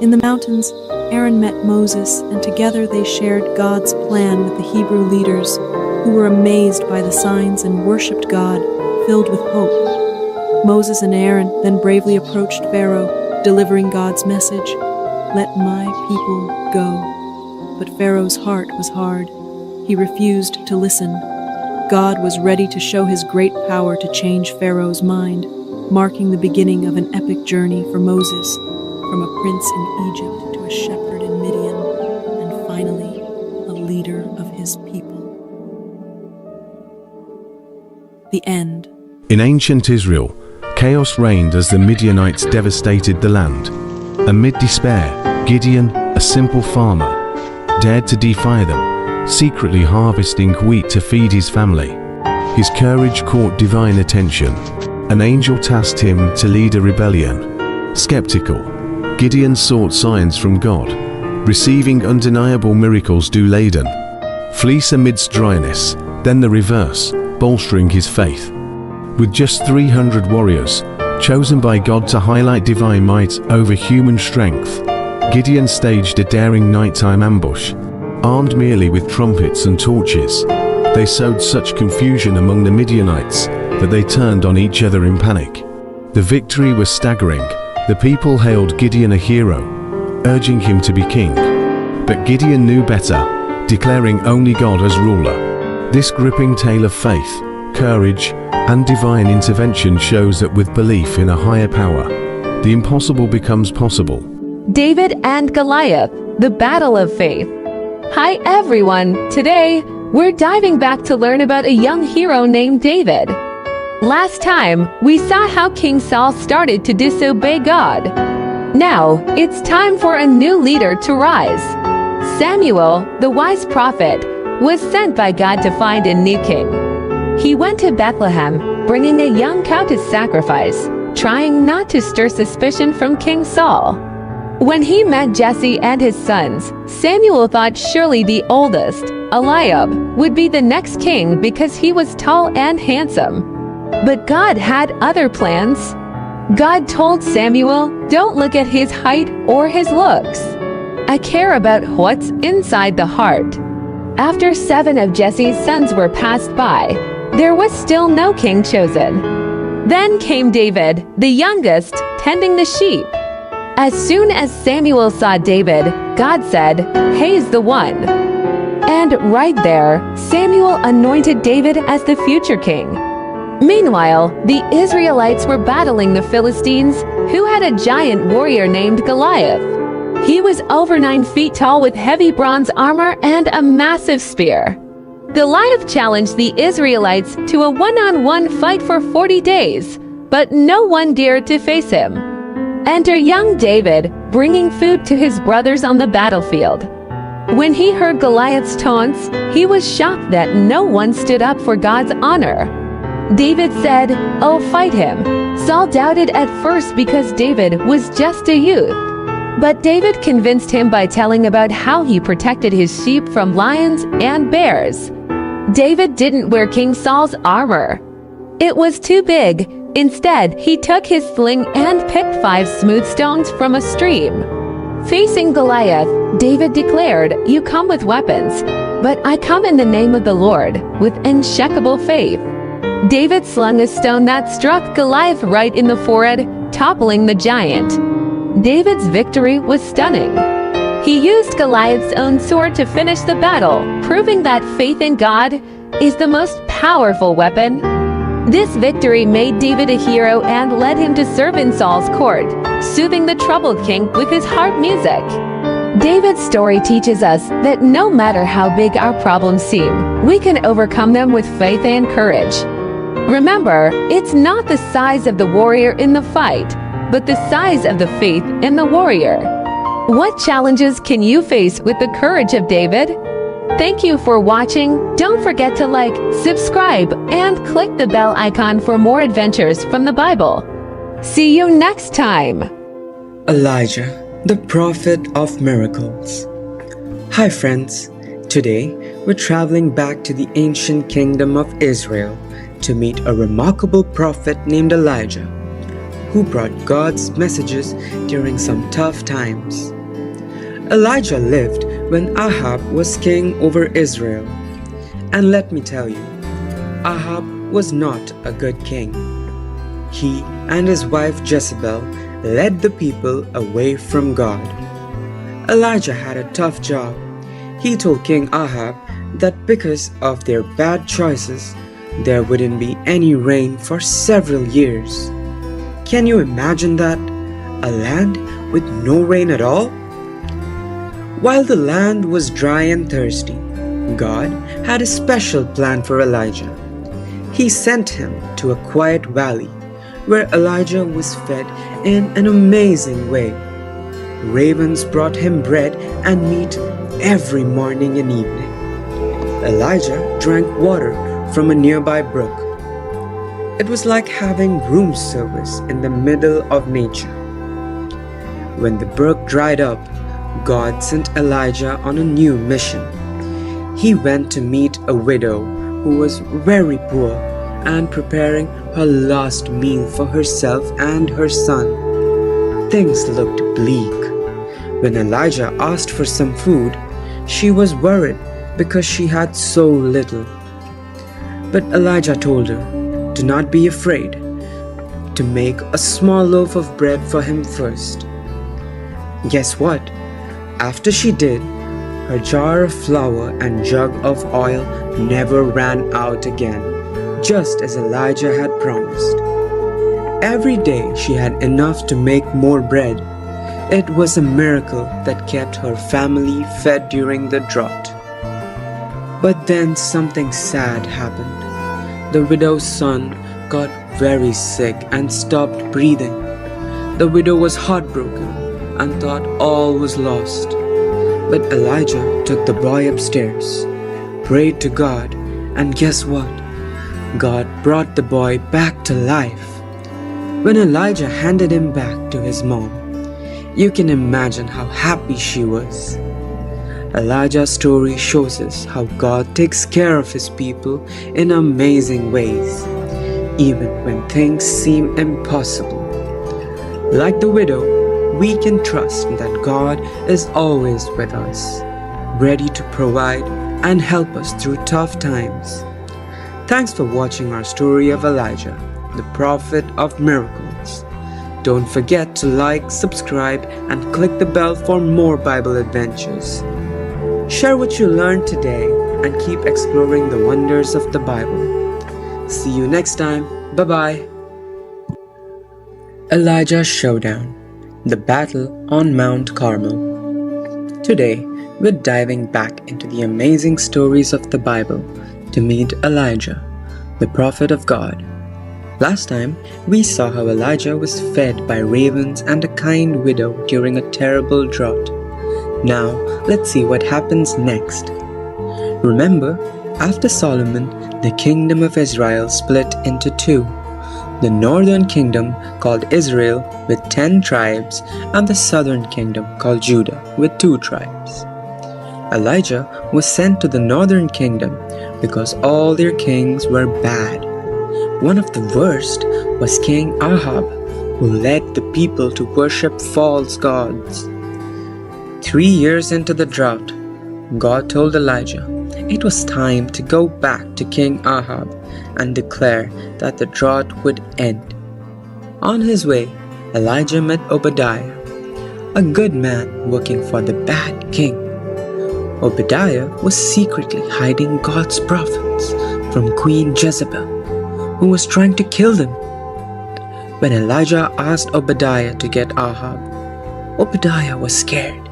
In the mountains, Aaron met Moses, and together they shared God's plan with the Hebrew leaders, who were amazed by the signs and worshipped God, filled with hope. Moses and Aaron then bravely approached Pharaoh, delivering God's message, "Let my people go." But Pharaoh's heart was hard. He refused to listen. God was ready to show his great power to change Pharaoh's mind, marking the beginning of an epic journey for Moses, from a prince in Egypt to a shepherd in Midian, and finally, a leader of his people. The end. In ancient Israel, chaos reigned as the Midianites devastated the land. Amid despair, Gideon, a simple farmer, dared to defy them, secretly harvesting wheat to feed his family. His courage caught divine attention. An angel tasked him to lead a rebellion. Skeptical, Gideon sought signs from God, receiving undeniable miracles dew-laden. Fleece amidst dryness, then the reverse, bolstering his faith. With just 300 warriors, chosen by God to highlight divine might over human strength, Gideon staged a daring nighttime ambush. Armed merely with trumpets and torches, they sowed such confusion among the Midianites that they turned on each other in panic. The victory was staggering. The people hailed Gideon a hero, urging him to be king. But Gideon knew better, declaring only God as ruler. This gripping tale of faith, courage, and divine intervention shows that with belief in a higher power, the impossible becomes possible. David and Goliath, the battle of faith. Hi everyone! Today, we're diving back to learn about a young hero named David. Last time, we saw how King Saul started to disobey God. Now, it's time for a new leader to rise. Samuel, the wise prophet, was sent by God to find a new king. He went to Bethlehem, bringing a young cow to sacrifice, trying not to stir suspicion from King Saul. When he met Jesse and his sons, Samuel thought surely the oldest, Eliab, would be the next king because he was tall and handsome. But God had other plans. God told Samuel, "Don't look at his height or his looks. I care about what's inside the heart." After 7 of Jesse's sons were passed by, there was still no king chosen. Then came David, the youngest, tending the sheep. As soon as Samuel saw David, God said, "He's the one." And right there, Samuel anointed David as the future king. Meanwhile, the Israelites were battling the Philistines, who had a giant warrior named Goliath. He was over 9 feet tall with heavy bronze armor and a massive spear. Goliath challenged the Israelites to a one-on-one fight for 40 days, but no one dared to face him. Enter young David, bringing food to his brothers on the battlefield. When he heard Goliath's taunts, he was shocked that no one stood up for God's honor. David said, "Oh, fight him." Saul doubted at first because David was just a youth. But David convinced him by telling about how he protected his sheep from lions and bears. David didn't wear King Saul's armor. It was too big. Instead, he took his sling and picked 5 smooth stones from a stream. Facing Goliath, David declared, "You come with weapons, but I come in the name of the Lord, with unshakable faith." David slung a stone that struck Goliath right in the forehead, toppling the giant. David's victory was stunning. He used Goliath's own sword to finish the battle, proving that faith in God is the most powerful weapon. This victory made David a hero and led him to serve in Saul's court, soothing the troubled king with his harp music. David's story teaches us that no matter how big our problems seem, we can overcome them with faith and courage. Remember, it's not the size of the warrior in the fight, but the size of the faith in the warrior. What challenges can you face with the courage of David? Thank you for watching. Don't forget to like, subscribe, and click the bell icon for more adventures from the Bible. See you next time. Elijah, the prophet of miracles. Hi friends, today we're traveling back to the ancient kingdom of Israel to meet a remarkable prophet named Elijah, who brought God's messages during some tough times. Elijah lived when Ahab was king over Israel. And let me tell you, Ahab was not a good king. He and his wife Jezebel led the people away from God. Elijah had a tough job. He told King Ahab that because of their bad choices, there wouldn't be any rain for several years. Can you imagine that? A land with no rain at all? While the land was dry and thirsty, God had a special plan for Elijah. He sent him to a quiet valley where Elijah was fed in an amazing way. Ravens brought him bread and meat every morning and evening. Elijah drank water from a nearby brook. It was like having room service in the middle of nature. When the brook dried up, God sent Elijah on a new mission. He went to meet a widow who was very poor and preparing her last meal for herself and her son. Things looked bleak. When Elijah asked for some food, she was worried because she had so little. But Elijah told her, "Do not be afraid, to make a small loaf of bread for him first." Guess what? After she did, her jar of flour and jug of oil never ran out again, just as Elijah had promised. Every day she had enough to make more bread. It was a miracle that kept her family fed during the drought. But then something sad happened. The widow's son got very sick and stopped breathing. The widow was heartbroken and thought all was lost. But Elijah took the boy upstairs, prayed to God, and guess what? God brought the boy back to life. When Elijah handed him back to his mom, you can imagine how happy she was. Elijah's story shows us how God takes care of his people in amazing ways, even when things seem impossible. Like the widow, we can trust that God is always with us, ready to provide and help us through tough times. Thanks for watching our story of Elijah, the prophet of miracles. Don't forget to like, subscribe, and click the bell for more Bible adventures. Share what you learned today and keep exploring the wonders of the Bible. See you next time. Bye-bye. Elijah's Showdown, the battle on Mount Carmel. Today, we're diving back into the amazing stories of the Bible to meet Elijah, the prophet of God. Last time, we saw how Elijah was fed by ravens and a kind widow during a terrible drought. Now, let's see what happens next. Remember, after Solomon, the kingdom of Israel split into two. The northern kingdom called Israel with 10 tribes and the southern kingdom called Judah with 2 tribes. Elijah was sent to the northern kingdom because all their kings were bad. One of the worst was King Ahab, who led the people to worship false gods. 3 years into the drought, God told Elijah it was time to go back to King Ahab and declare that the drought would end. On his way, Elijah met Obadiah, a good man working for the bad king. Obadiah was secretly hiding God's prophets from Queen Jezebel, who was trying to kill them. When Elijah asked Obadiah to get Ahab, Obadiah was scared.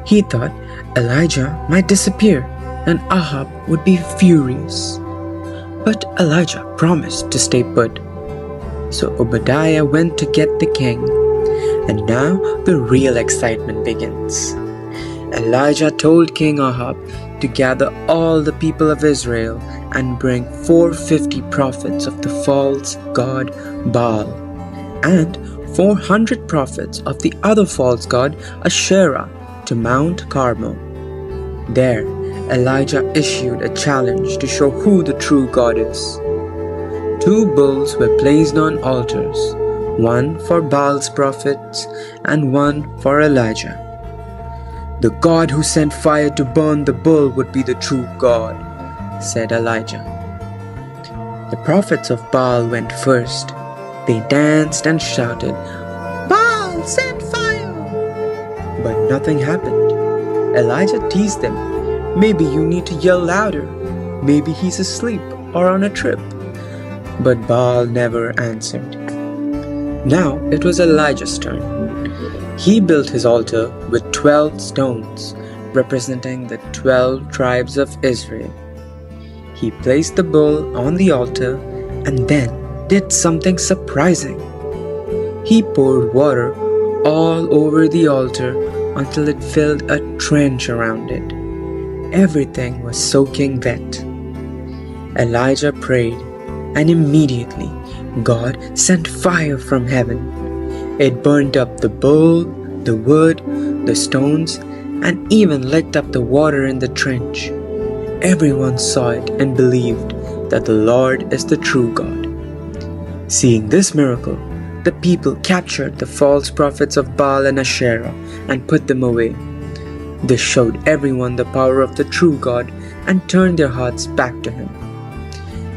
He thought Elijah might disappear and Ahab would be furious. But Elijah promised to stay put. So Obadiah went to get the king. And now the real excitement begins. Elijah told King Ahab to gather all the people of Israel and bring 450 prophets of the false god Baal and 400 prophets of the other false god Asherah to Mount Carmel. There, Elijah issued a challenge to show who the true God is. 2 bulls were placed on altars, one for Baal's prophets and one for Elijah. The God who sent fire to burn the bull would be the true God, said Elijah. The prophets of Baal went first. They danced and shouted, "Baal, send fire!" But nothing happened. Elijah teased them. Maybe you need to yell louder. Maybe he's asleep or on a trip. But Baal never answered. Now it was Elijah's turn. He built his altar with 12 stones, representing the 12 tribes of Israel. He placed the bull on the altar and then did something surprising. He poured water all over the altar until it filled a trench around it. Everything was soaking wet. Elijah prayed, and immediately God sent fire from heaven. It burned up the bull, the wood, the stones, and even licked up the water in the trench. Everyone saw it and believed that the Lord is the true God. Seeing this miracle, the people captured the false prophets of Baal and Asherah and put them away. This showed everyone the power of the true God and turned their hearts back to Him.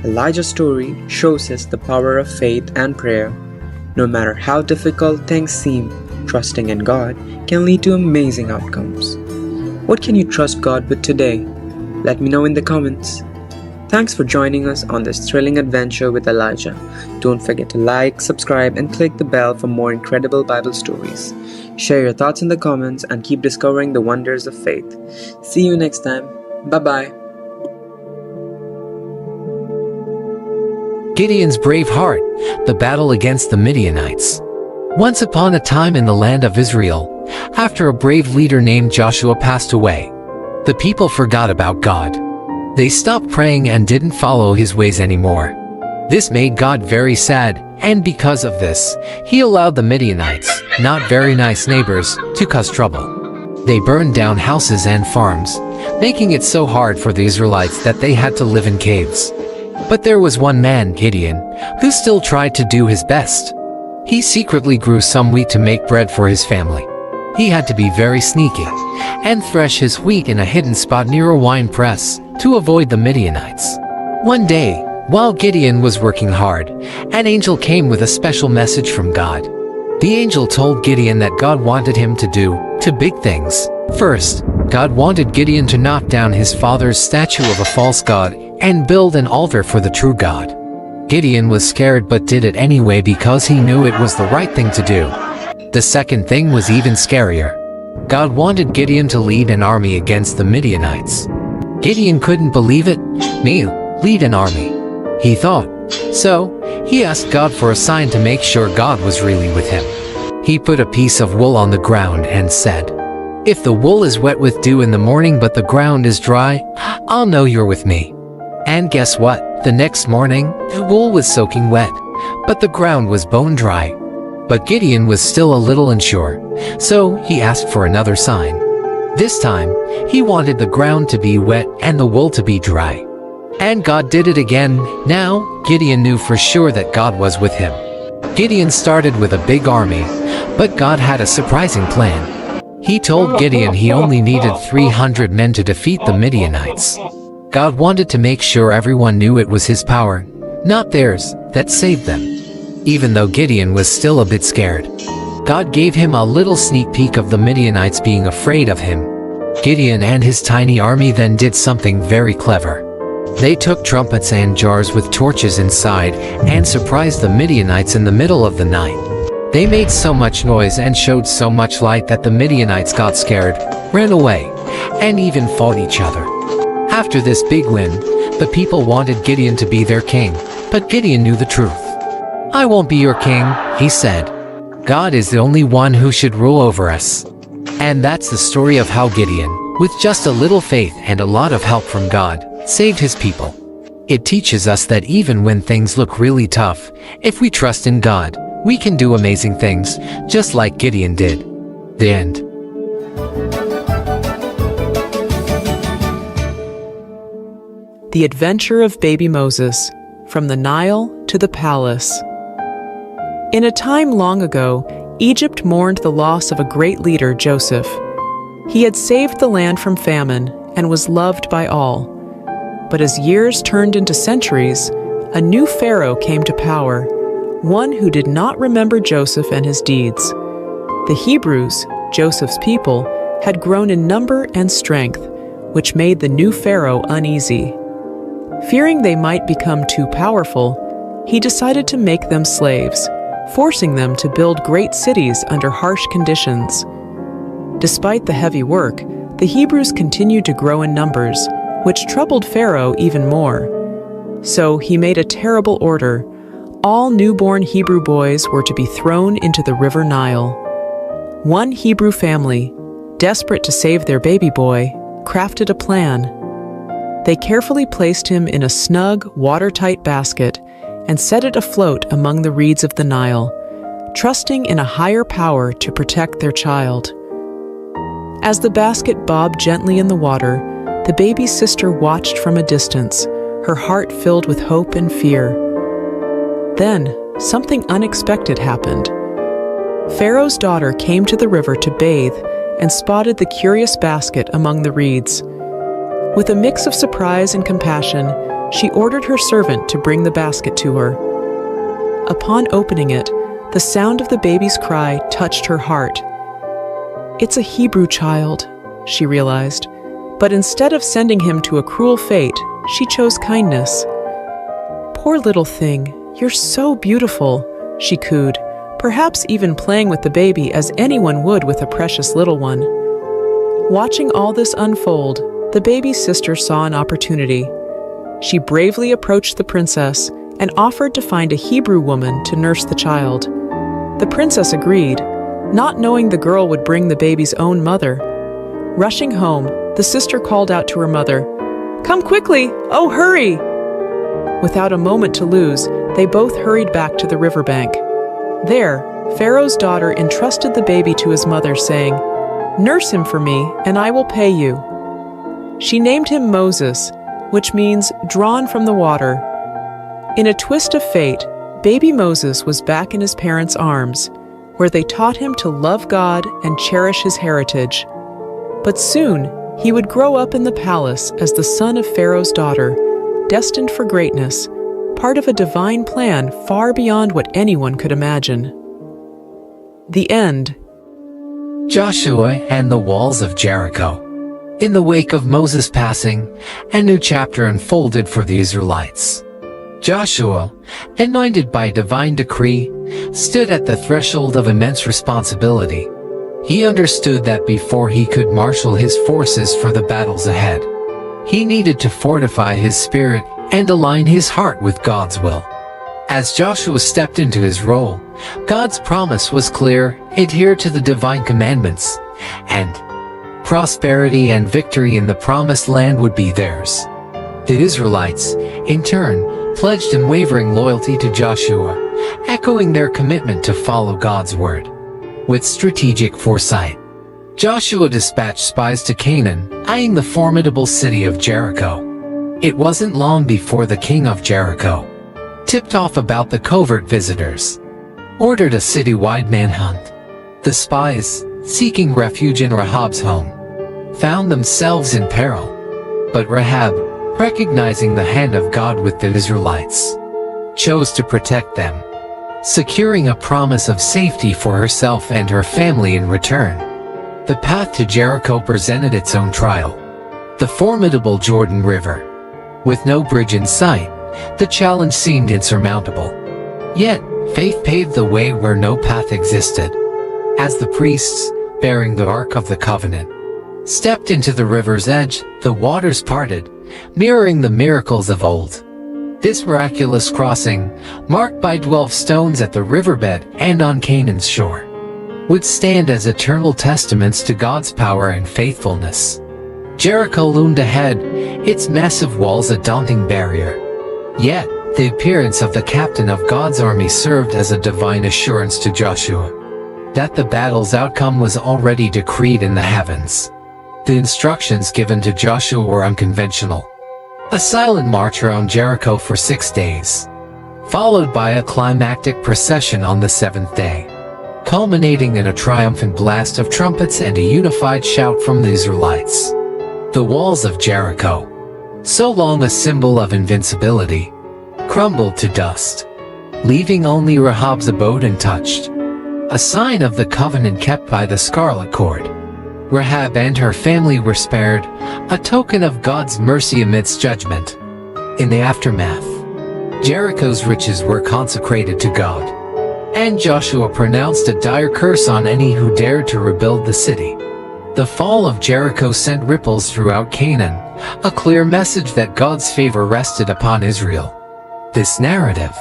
Elijah's story shows us the power of faith and prayer. No matter how difficult things seem, trusting in God can lead to amazing outcomes. What can you trust God with today? Let me know in the comments. Thanks for joining us on this thrilling adventure with Elijah. Don't forget to like, subscribe, and click the bell for more incredible Bible stories. Share your thoughts in the comments and keep discovering the wonders of faith. See you next time. Bye-bye. Gideon's brave heart, the battle against the Midianites. Once upon a time in the land of Israel, after a brave leader named Joshua passed away, the people forgot about God. They stopped praying and didn't follow his ways anymore. This made God very sad, and because of this, he allowed the Midianites, not very nice neighbors, to cause trouble. They burned down houses and farms, making it so hard for the Israelites that they had to live in caves. But there was one man, Gideon, who still tried to do his best. He secretly grew some wheat to make bread for his family. He had to be very sneaky and thresh his wheat in a hidden spot near a wine press to avoid the Midianites. One day, while Gideon was working hard, an angel came with a special message from God. The angel told Gideon that God wanted him to do 2 big things. First, God wanted Gideon to knock down his father's statue of a false god and build an altar for the true God. Gideon was scared but did it anyway because he knew it was the right thing to do. The second thing was even scarier. God wanted Gideon to lead an army against the Midianites. Gideon couldn't believe it. Me, lead an army, he thought. So, he asked God for a sign to make sure God was really with him. He put a piece of wool on the ground and said, "If the wool is wet with dew in the morning but the ground is dry, I'll know you're with me." And guess what? The next morning, the wool was soaking wet, but the ground was bone dry. But Gideon was still a little unsure, so he asked for another sign. This time, he wanted the ground to be wet and the wool to be dry. And God did it again. Now, Gideon knew for sure that God was with him. Gideon started with a big army, but God had a surprising plan. He told Gideon he only needed 300 men to defeat the Midianites. God wanted to make sure everyone knew it was his power, not theirs, that saved them. Even though Gideon was still a bit scared, God gave him a little sneak peek of the Midianites being afraid of him. Gideon and his tiny army then did something very clever. They took trumpets and jars with torches inside and surprised the Midianites in the middle of the night. They made so much noise and showed so much light that the Midianites got scared, ran away, and even fought each other. After this big win, the people wanted Gideon to be their king, but Gideon knew the truth. "I won't be your king," he said. "God is the only one who should rule over us." And that's the story of how Gideon, with just a little faith and a lot of help from God, saved his people. It teaches us that even when things look really tough, if we trust in God, we can do amazing things, just like Gideon did. The end. The Adventure of Baby Moses, From the Nile to the Palace. In a time long ago, Egypt mourned the loss of a great leader, Joseph. He had saved the land from famine and was loved by all. But as years turned into centuries, a new pharaoh came to power, one who did not remember Joseph and his deeds. The Hebrews, Joseph's people, had grown in number and strength, which made the new pharaoh uneasy. Fearing they might become too powerful, he decided to make them slaves, forcing them to build great cities under harsh conditions. Despite the heavy work, the Hebrews continued to grow in numbers, which troubled Pharaoh even more. So he made a terrible order. All newborn Hebrew boys were to be thrown into the river Nile. One Hebrew family, desperate to save their baby boy, crafted a plan. They carefully placed him in a snug, watertight basket and set it afloat among the reeds of the Nile, trusting in a higher power to protect their child. As the basket bobbed gently in the water, the baby's sister watched from a distance, her heart filled with hope and fear. Then, something unexpected happened. Pharaoh's daughter came to the river to bathe and spotted the curious basket among the reeds. With a mix of surprise and compassion, she ordered her servant to bring the basket to her. Upon opening it, the sound of the baby's cry touched her heart. "It's a Hebrew child," she realized, but instead of sending him to a cruel fate, she chose kindness. "Poor little thing, you're so beautiful," she cooed, perhaps even playing with the baby as anyone would with a precious little one. Watching all this unfold, the baby's sister saw an opportunity. She bravely approached the princess and offered to find a Hebrew woman to nurse the child. The princess agreed, not knowing the girl would bring the baby's own mother. Rushing home, the sister called out to her mother, "Come quickly! Oh, hurry!" Without a moment to lose, they both hurried back to the riverbank. There, Pharaoh's daughter entrusted the baby to his mother, saying, "Nurse him for me, and I will pay you." She named him Moses, which means drawn from the water. In a twist of fate, baby Moses was back in his parents' arms, where they taught him to love God and cherish his heritage. But soon, he would grow up in the palace as the son of Pharaoh's daughter, destined for greatness, part of a divine plan far beyond what anyone could imagine. The end. Joshua and the walls of Jericho. In the wake of Moses' passing, a new chapter unfolded for the Israelites. Joshua, anointed by divine decree, stood at the threshold of immense responsibility. He understood that before he could marshal his forces for the battles ahead, he needed to fortify his spirit and align his heart with God's will. As Joshua stepped into his role, God's promise was clear: adhere to the divine commandments, and prosperity and victory in the promised land would be theirs. The Israelites, in turn, pledged unwavering loyalty to Joshua, echoing their commitment to follow God's word. With strategic foresight, Joshua dispatched spies to Canaan, eyeing the formidable city of Jericho. It wasn't long before the king of Jericho, tipped off about the covert visitors, ordered a citywide manhunt. The spies, seeking refuge in Rahab's home, found themselves in peril. But Rahab, recognizing the hand of God with the Israelites, chose to protect them, securing a promise of safety for herself and her family in return. The path to Jericho presented its own trial. The formidable Jordan River. With no bridge in sight, the challenge seemed insurmountable. Yet, faith paved the way where no path existed. As the priests, bearing the Ark of the Covenant, stepped into the river's edge, the waters parted, mirroring the miracles of old. This miraculous crossing, marked by 12 stones at the riverbed and on Canaan's shore, would stand as eternal testaments to God's power and faithfulness. Jericho loomed ahead, its massive walls a daunting barrier. Yet, the appearance of the captain of God's army served as a divine assurance to Joshua that the battle's outcome was already decreed in the heavens. The instructions given to Joshua were unconventional. A silent march around Jericho for 6 days, followed by a climactic procession on the 7th day, culminating in a triumphant blast of trumpets and a unified shout from the Israelites. The walls of Jericho, so long a symbol of invincibility, crumbled to dust, leaving only Rahab's abode untouched, a sign of the covenant kept by the scarlet cord. Rahab and her family were spared, a token of God's mercy amidst judgment. In the aftermath, Jericho's riches were consecrated to God, and Joshua pronounced a dire curse on any who dared to rebuild the city. The fall of Jericho sent ripples throughout Canaan, a clear message that God's favor rested upon Israel. This narrative,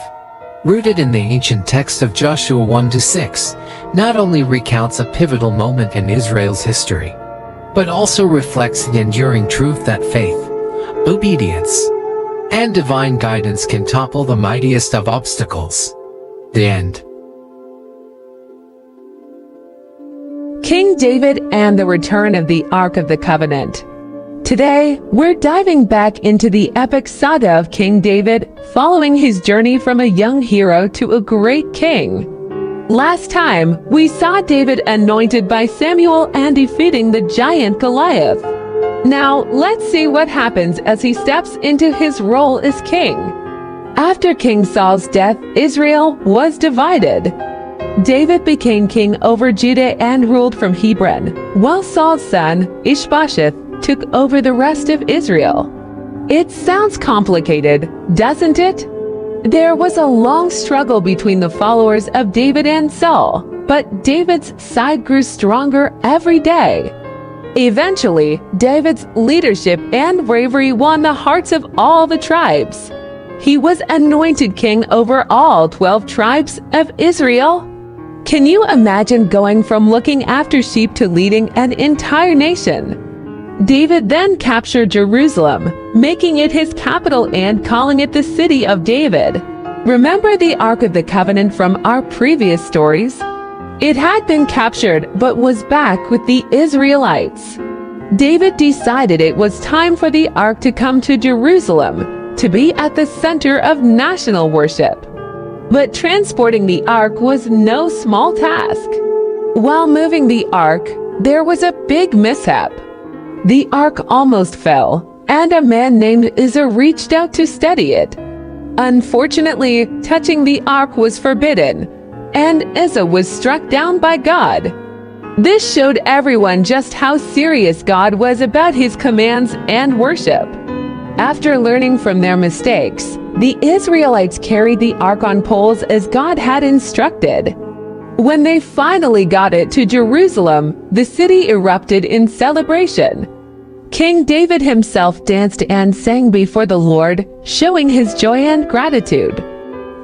rooted in the ancient text of Joshua 1-6, not only recounts a pivotal moment in Israel's history, but also reflects the enduring truth that faith, obedience, and divine guidance can topple the mightiest of obstacles. The end. King David and the return of the Ark of the Covenant. Today, we're diving back into the epic saga of King David, following his journey from a young hero to a great king. Last time, we saw David anointed by Samuel and defeating the giant Goliath. Now, let's see what happens as he steps into his role as king. After King Saul's death, Israel was divided. David became king over Judah and ruled from Hebron, while Saul's son, Ishbosheth, took over the rest of Israel. It sounds complicated, doesn't it? There was a long struggle between the followers of David and Saul, but David's side grew stronger every day. Eventually, David's leadership and bravery won the hearts of all the tribes. He was anointed king over all 12 tribes of Israel. Can you imagine going from looking after sheep to leading an entire nation? David then captured Jerusalem, making it his capital and calling it the City of David. Remember the Ark of the Covenant from our previous stories? It had been captured but was back with the Israelites. David decided it was time for the Ark to come to Jerusalem, to be at the center of national worship. But transporting the Ark was no small task. While moving the Ark, there was a big mishap. The Ark almost fell, and a man named Esau reached out to steady it. Unfortunately, touching the Ark was forbidden, and Esau was struck down by God. This showed everyone just how serious God was about his commands and worship. After learning from their mistakes, the Israelites carried the ark on poles as God had instructed. When they finally got it to Jerusalem, the city erupted in celebration. King David himself danced and sang before the Lord, showing his joy and gratitude.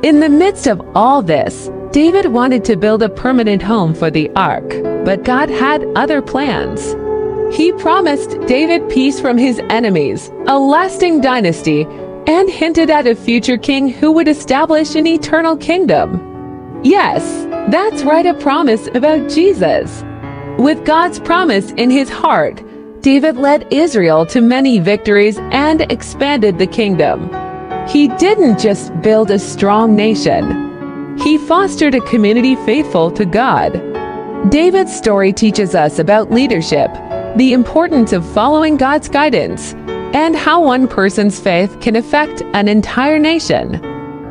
In the midst of all this, David wanted to build a permanent home for the ark, but God had other plans. He promised David peace from his enemies, a lasting dynasty, and hinted at a future king who would establish an eternal kingdom. Yes, that's right, a promise about Jesus. With God's promise in his heart, David led Israel to many victories and expanded the kingdom. He didn't just build a strong nation. He fostered a community faithful to God. David's story teaches us about leadership, the importance of following God's guidance, and how one person's faith can affect an entire nation.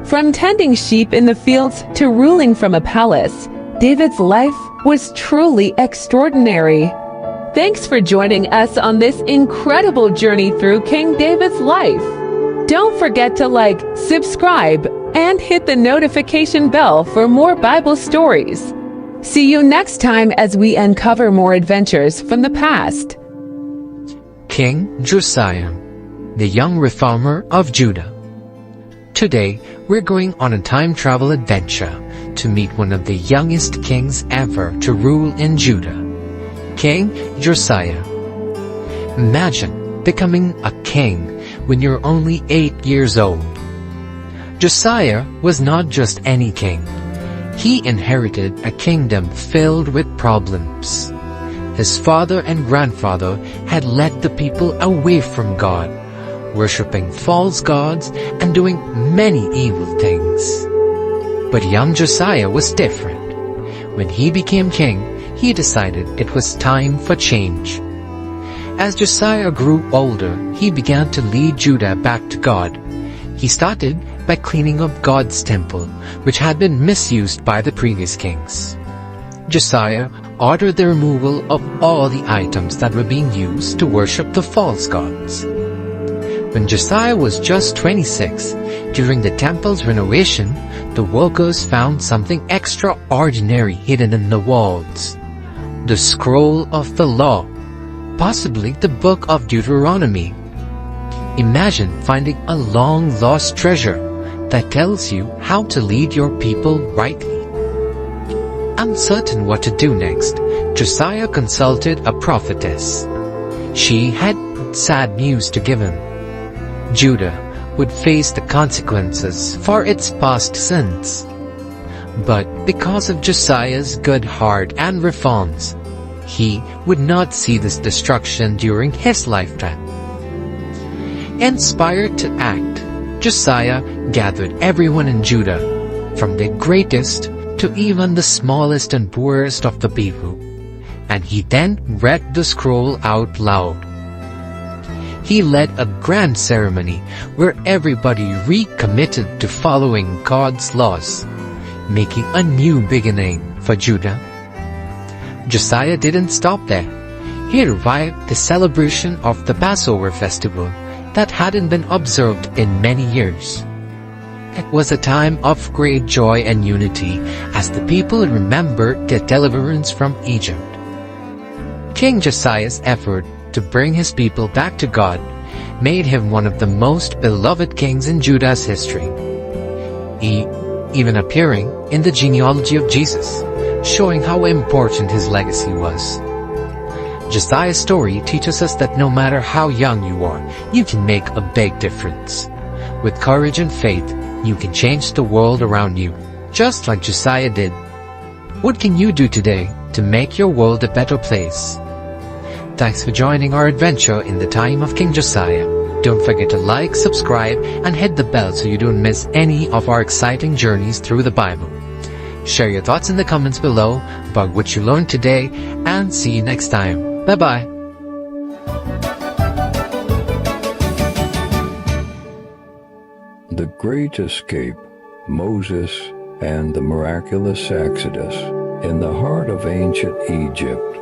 From tending sheep in the fields to ruling from a palace, David's life was truly extraordinary. Thanks for joining us on this incredible journey through King David's life. Don't forget to like, subscribe, and hit the notification bell for more Bible stories. See you next time as we uncover more adventures from the past. King Josiah, the young reformer of Judah. Today, we're going on a time travel adventure to meet one of the youngest kings ever to rule in Judah, King Josiah. Imagine becoming a king when you're only 8 years old. Josiah was not just any king. He inherited a kingdom filled with problems. His father and grandfather had led the people away from God, worshipping false gods and doing many evil things. But young Josiah was different. When he became king, he decided it was time for change. As Josiah grew older, he began to lead Judah back to God. He started by cleaning up God's temple, which had been misused by the previous kings. Josiah ordered the removal of all the items that were being used to worship the false gods. When Josiah was just 26, during the temple's renovation, the workers found something extraordinary hidden in the walls. The scroll of the law, possibly the book of Deuteronomy. Imagine finding a long-lost treasure that tells you how to lead your people rightly. Uncertain what to do next, Josiah consulted a prophetess. She had sad news to give him. Judah would face the consequences for its past sins. But because of Josiah's good heart and reforms, he would not see this destruction during his lifetime. Inspired to act, Josiah gathered everyone in Judah, from the greatest to even the smallest and poorest of the people, and he then read the scroll out loud. He led a grand ceremony where everybody recommitted to following God's laws, making a new beginning for Judah. Josiah didn't stop there. He revived the celebration of the Passover festival that hadn't been observed in many years. It was a time of great joy and unity as the people remembered their deliverance from Egypt. King Josiah's effort to bring his people back to God made him one of the most beloved kings in Judah's history, even appearing in the genealogy of Jesus, showing how important his legacy was. Josiah's story teaches us that no matter how young you are, you can make a big difference. With courage and faith, you can change the world around you, just like Josiah did. What can you do today to make your world a better place? Thanks for joining our adventure in the time of King Josiah. Don't forget to like, subscribe, and hit the bell so you don't miss any of our exciting journeys through the Bible. Share your thoughts in the comments below about what you learned today, and see you next time. Bye-bye. The Great Escape, Moses and the Miraculous Exodus. In the heart of ancient Egypt,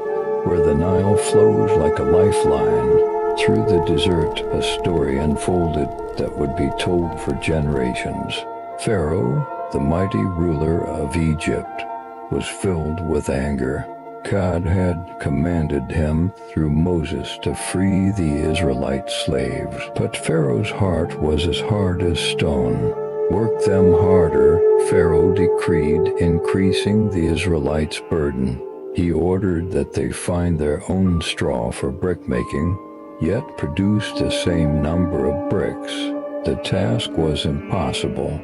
where the Nile flows like a lifeline, through the desert a story unfolded that would be told for generations. Pharaoh, the mighty ruler of Egypt, was filled with anger. God had commanded him through Moses to free the Israelite slaves, but Pharaoh's heart was as hard as stone. Work them harder, Pharaoh decreed, increasing the Israelites' burden. He ordered that they find their own straw for brickmaking, yet produce the same number of bricks. The task was impossible,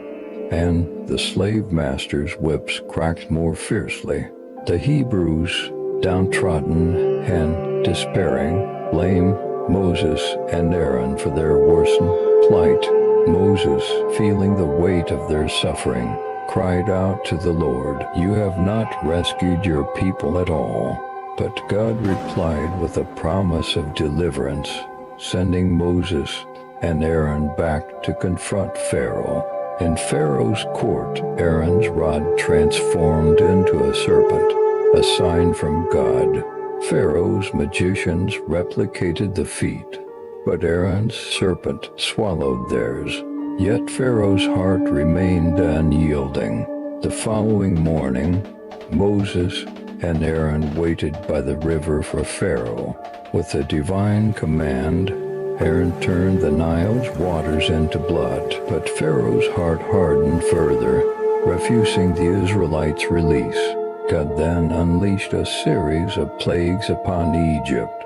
and the slave masters' whips cracked more fiercely. The Hebrews, downtrodden and despairing, blamed Moses and Aaron for their worsened plight. Moses, feeling the weight of their suffering, cried out to the Lord, "You have not rescued your people at all." But God replied with a promise of deliverance, sending Moses and Aaron back to confront Pharaoh. In Pharaoh's court, Aaron's rod transformed into a serpent, a sign from God. Pharaoh's magicians replicated the feat, but Aaron's serpent swallowed theirs. Yet Pharaoh's heart remained unyielding. The following morning, Moses and Aaron waited by the river for Pharaoh. With a divine command, Aaron turned the Nile's waters into blood, but Pharaoh's heart hardened further, refusing the Israelites' release. God then unleashed a series of plagues upon Egypt,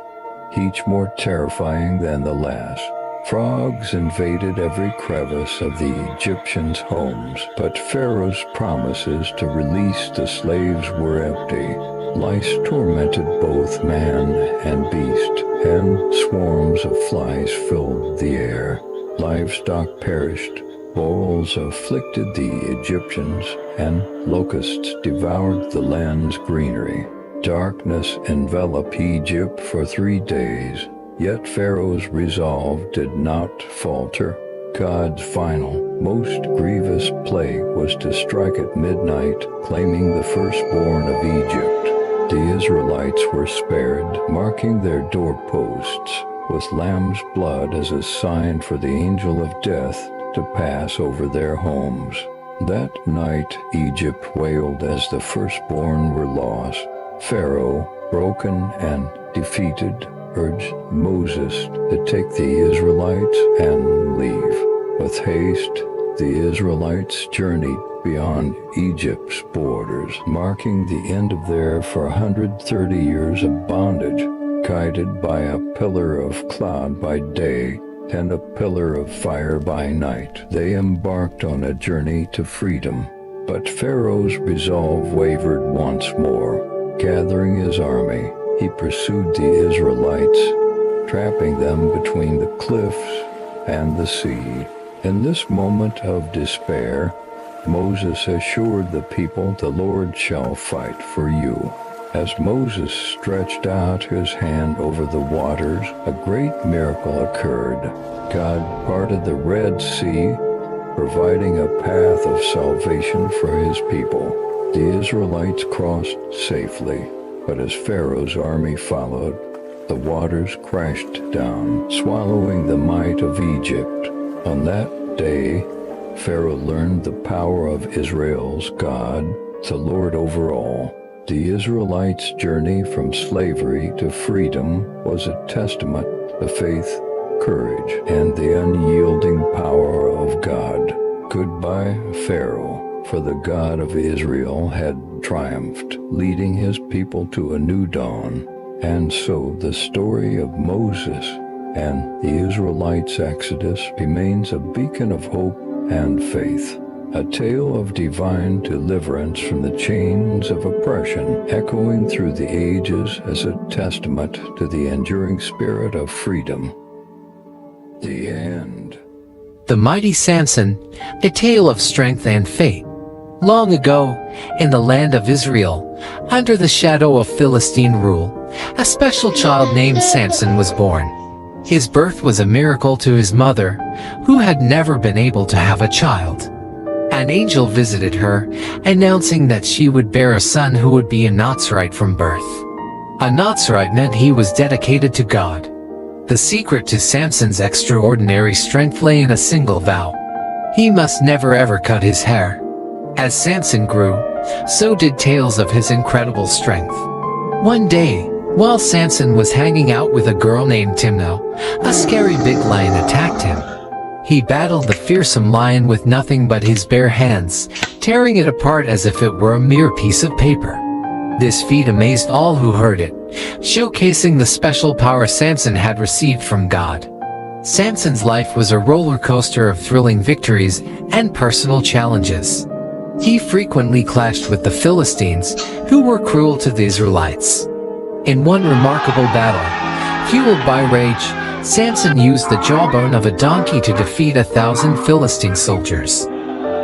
each more terrifying than the last. Frogs invaded every crevice of the Egyptians' homes, but Pharaoh's promises to release the slaves were empty. Lice tormented both man and beast, and swarms of flies filled the air. Livestock perished, boils afflicted the Egyptians, and locusts devoured the land's greenery. Darkness enveloped Egypt for 3 days, yet Pharaoh's resolve did not falter. God's final, most grievous plague was to strike at midnight, claiming the firstborn of Egypt. The Israelites were spared, marking their doorposts with lamb's blood as a sign for the angel of death to pass over their homes. That night Egypt wailed as the firstborn were lost. Pharaoh, broken and defeated, urged Moses to take the Israelites and leave. With haste, the Israelites journeyed beyond Egypt's borders, marking the end of their 430 years of bondage, guided by a pillar of cloud by day and a pillar of fire by night. They embarked on a journey to freedom, but Pharaoh's resolve wavered once more. Gathering his army, he pursued the Israelites, trapping them between the cliffs and the sea. In this moment of despair, Moses assured the people, "The Lord shall fight for you." As Moses stretched out his hand over the waters, a great miracle occurred. God parted the Red Sea, providing a path of salvation for his people. The Israelites crossed safely, but as Pharaoh's army followed, the waters crashed down, swallowing the might of Egypt. On that day, Pharaoh learned the power of Israel's God, the Lord over all. The Israelites' journey from slavery to freedom was a testament to faith, courage, and the unyielding power of God. Goodbye, Pharaoh, for the God of Israel had triumphed, leading his people to a new dawn. And so the story of Moses and the Israelites' exodus remains a beacon of hope and faith, a tale of divine deliverance from the chains of oppression, echoing through the ages as a testament to the enduring spirit of freedom. The end. The mighty Samson, a tale of strength and fate. Long ago, in the land of Israel, under the shadow of Philistine rule, a special child named Samson was born. His birth was a miracle to his mother, who had never been able to have a child. An angel visited her, announcing that she would bear a son who would be a Nazarite from birth. A Nazarite meant he was dedicated to God. The secret to Samson's extraordinary strength lay in a single vow. He must never ever cut his hair. As Samson grew, so did tales of his incredible strength. One day, while Samson was hanging out with a girl named Timnah, a scary big lion attacked him. He battled the fearsome lion with nothing but his bare hands, tearing it apart as if it were a mere piece of paper. This feat amazed all who heard it, showcasing the special power Samson had received from God. Samson's life was a roller coaster of thrilling victories and personal challenges. He frequently clashed with the Philistines, who were cruel to the Israelites. In one remarkable battle, fueled by rage, Samson used the jawbone of a donkey to defeat 1,000 Philistine soldiers,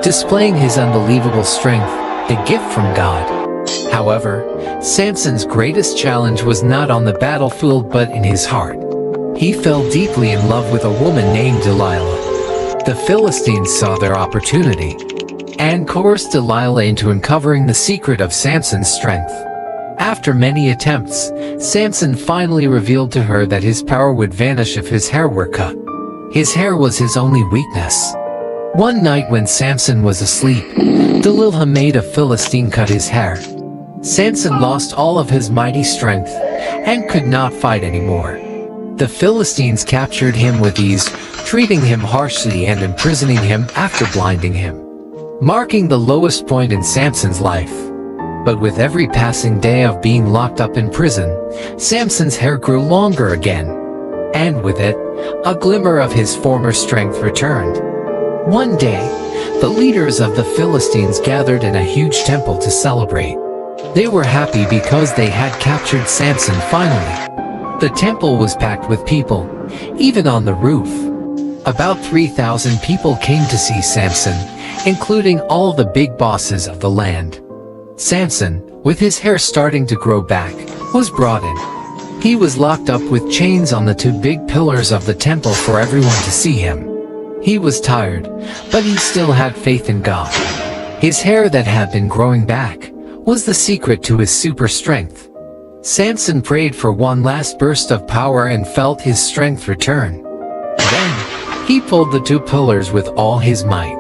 displaying his unbelievable strength, a gift from God. However, Samson's greatest challenge was not on the battlefield but in his heart. He fell deeply in love with a woman named Delilah. The Philistines saw their opportunity and coerced Delilah into uncovering the secret of Samson's strength. After many attempts, Samson finally revealed to her that his power would vanish if his hair were cut. His hair was his only weakness. One night when Samson was asleep, Delilah made a Philistine cut his hair. Samson lost all of his mighty strength and could not fight anymore. The Philistines captured him with ease, treating him harshly and imprisoning him after blinding him, marking the lowest point in Samson's life. But with every passing day of being locked up in prison, Samson's hair grew longer again, and with it, a glimmer of his former strength returned. One day, the leaders of the Philistines gathered in a huge temple to celebrate. They were happy because they had captured Samson finally. The temple was packed with people, even on the roof. About 3,000 people came to see Samson, including all the big bosses of the land. Samson, with his hair starting to grow back, was brought in. He was locked up with chains on the two big pillars of the temple for everyone to see him. He was tired, but he still had faith in God. His hair that had been growing back was the secret to his super strength. Samson prayed for one last burst of power and felt his strength return. Then, he pulled the two pillars with all his might.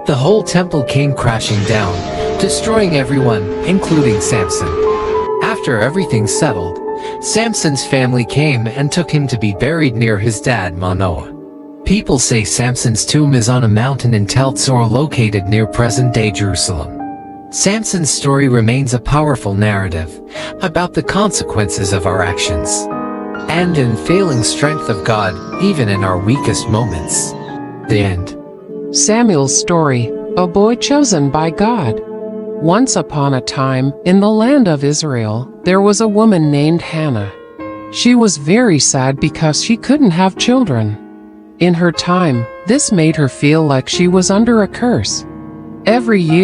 The whole temple came crashing down, destroying everyone, including Samson. After everything settled, Samson's family came and took him to be buried near his dad Manoah. People say Samson's tomb is on a mountain in Tel Tzor located near present-day Jerusalem. Samson's story remains a powerful narrative about the consequences of our actions and unfailing strength of God even in our weakest moments. The end. Samuel's story, a boy chosen by God. Once upon a time, in the land of Israel, there was a woman named Hannah. She was very sad because she couldn't have children. In her time, this made her feel like she was under a curse. Every year,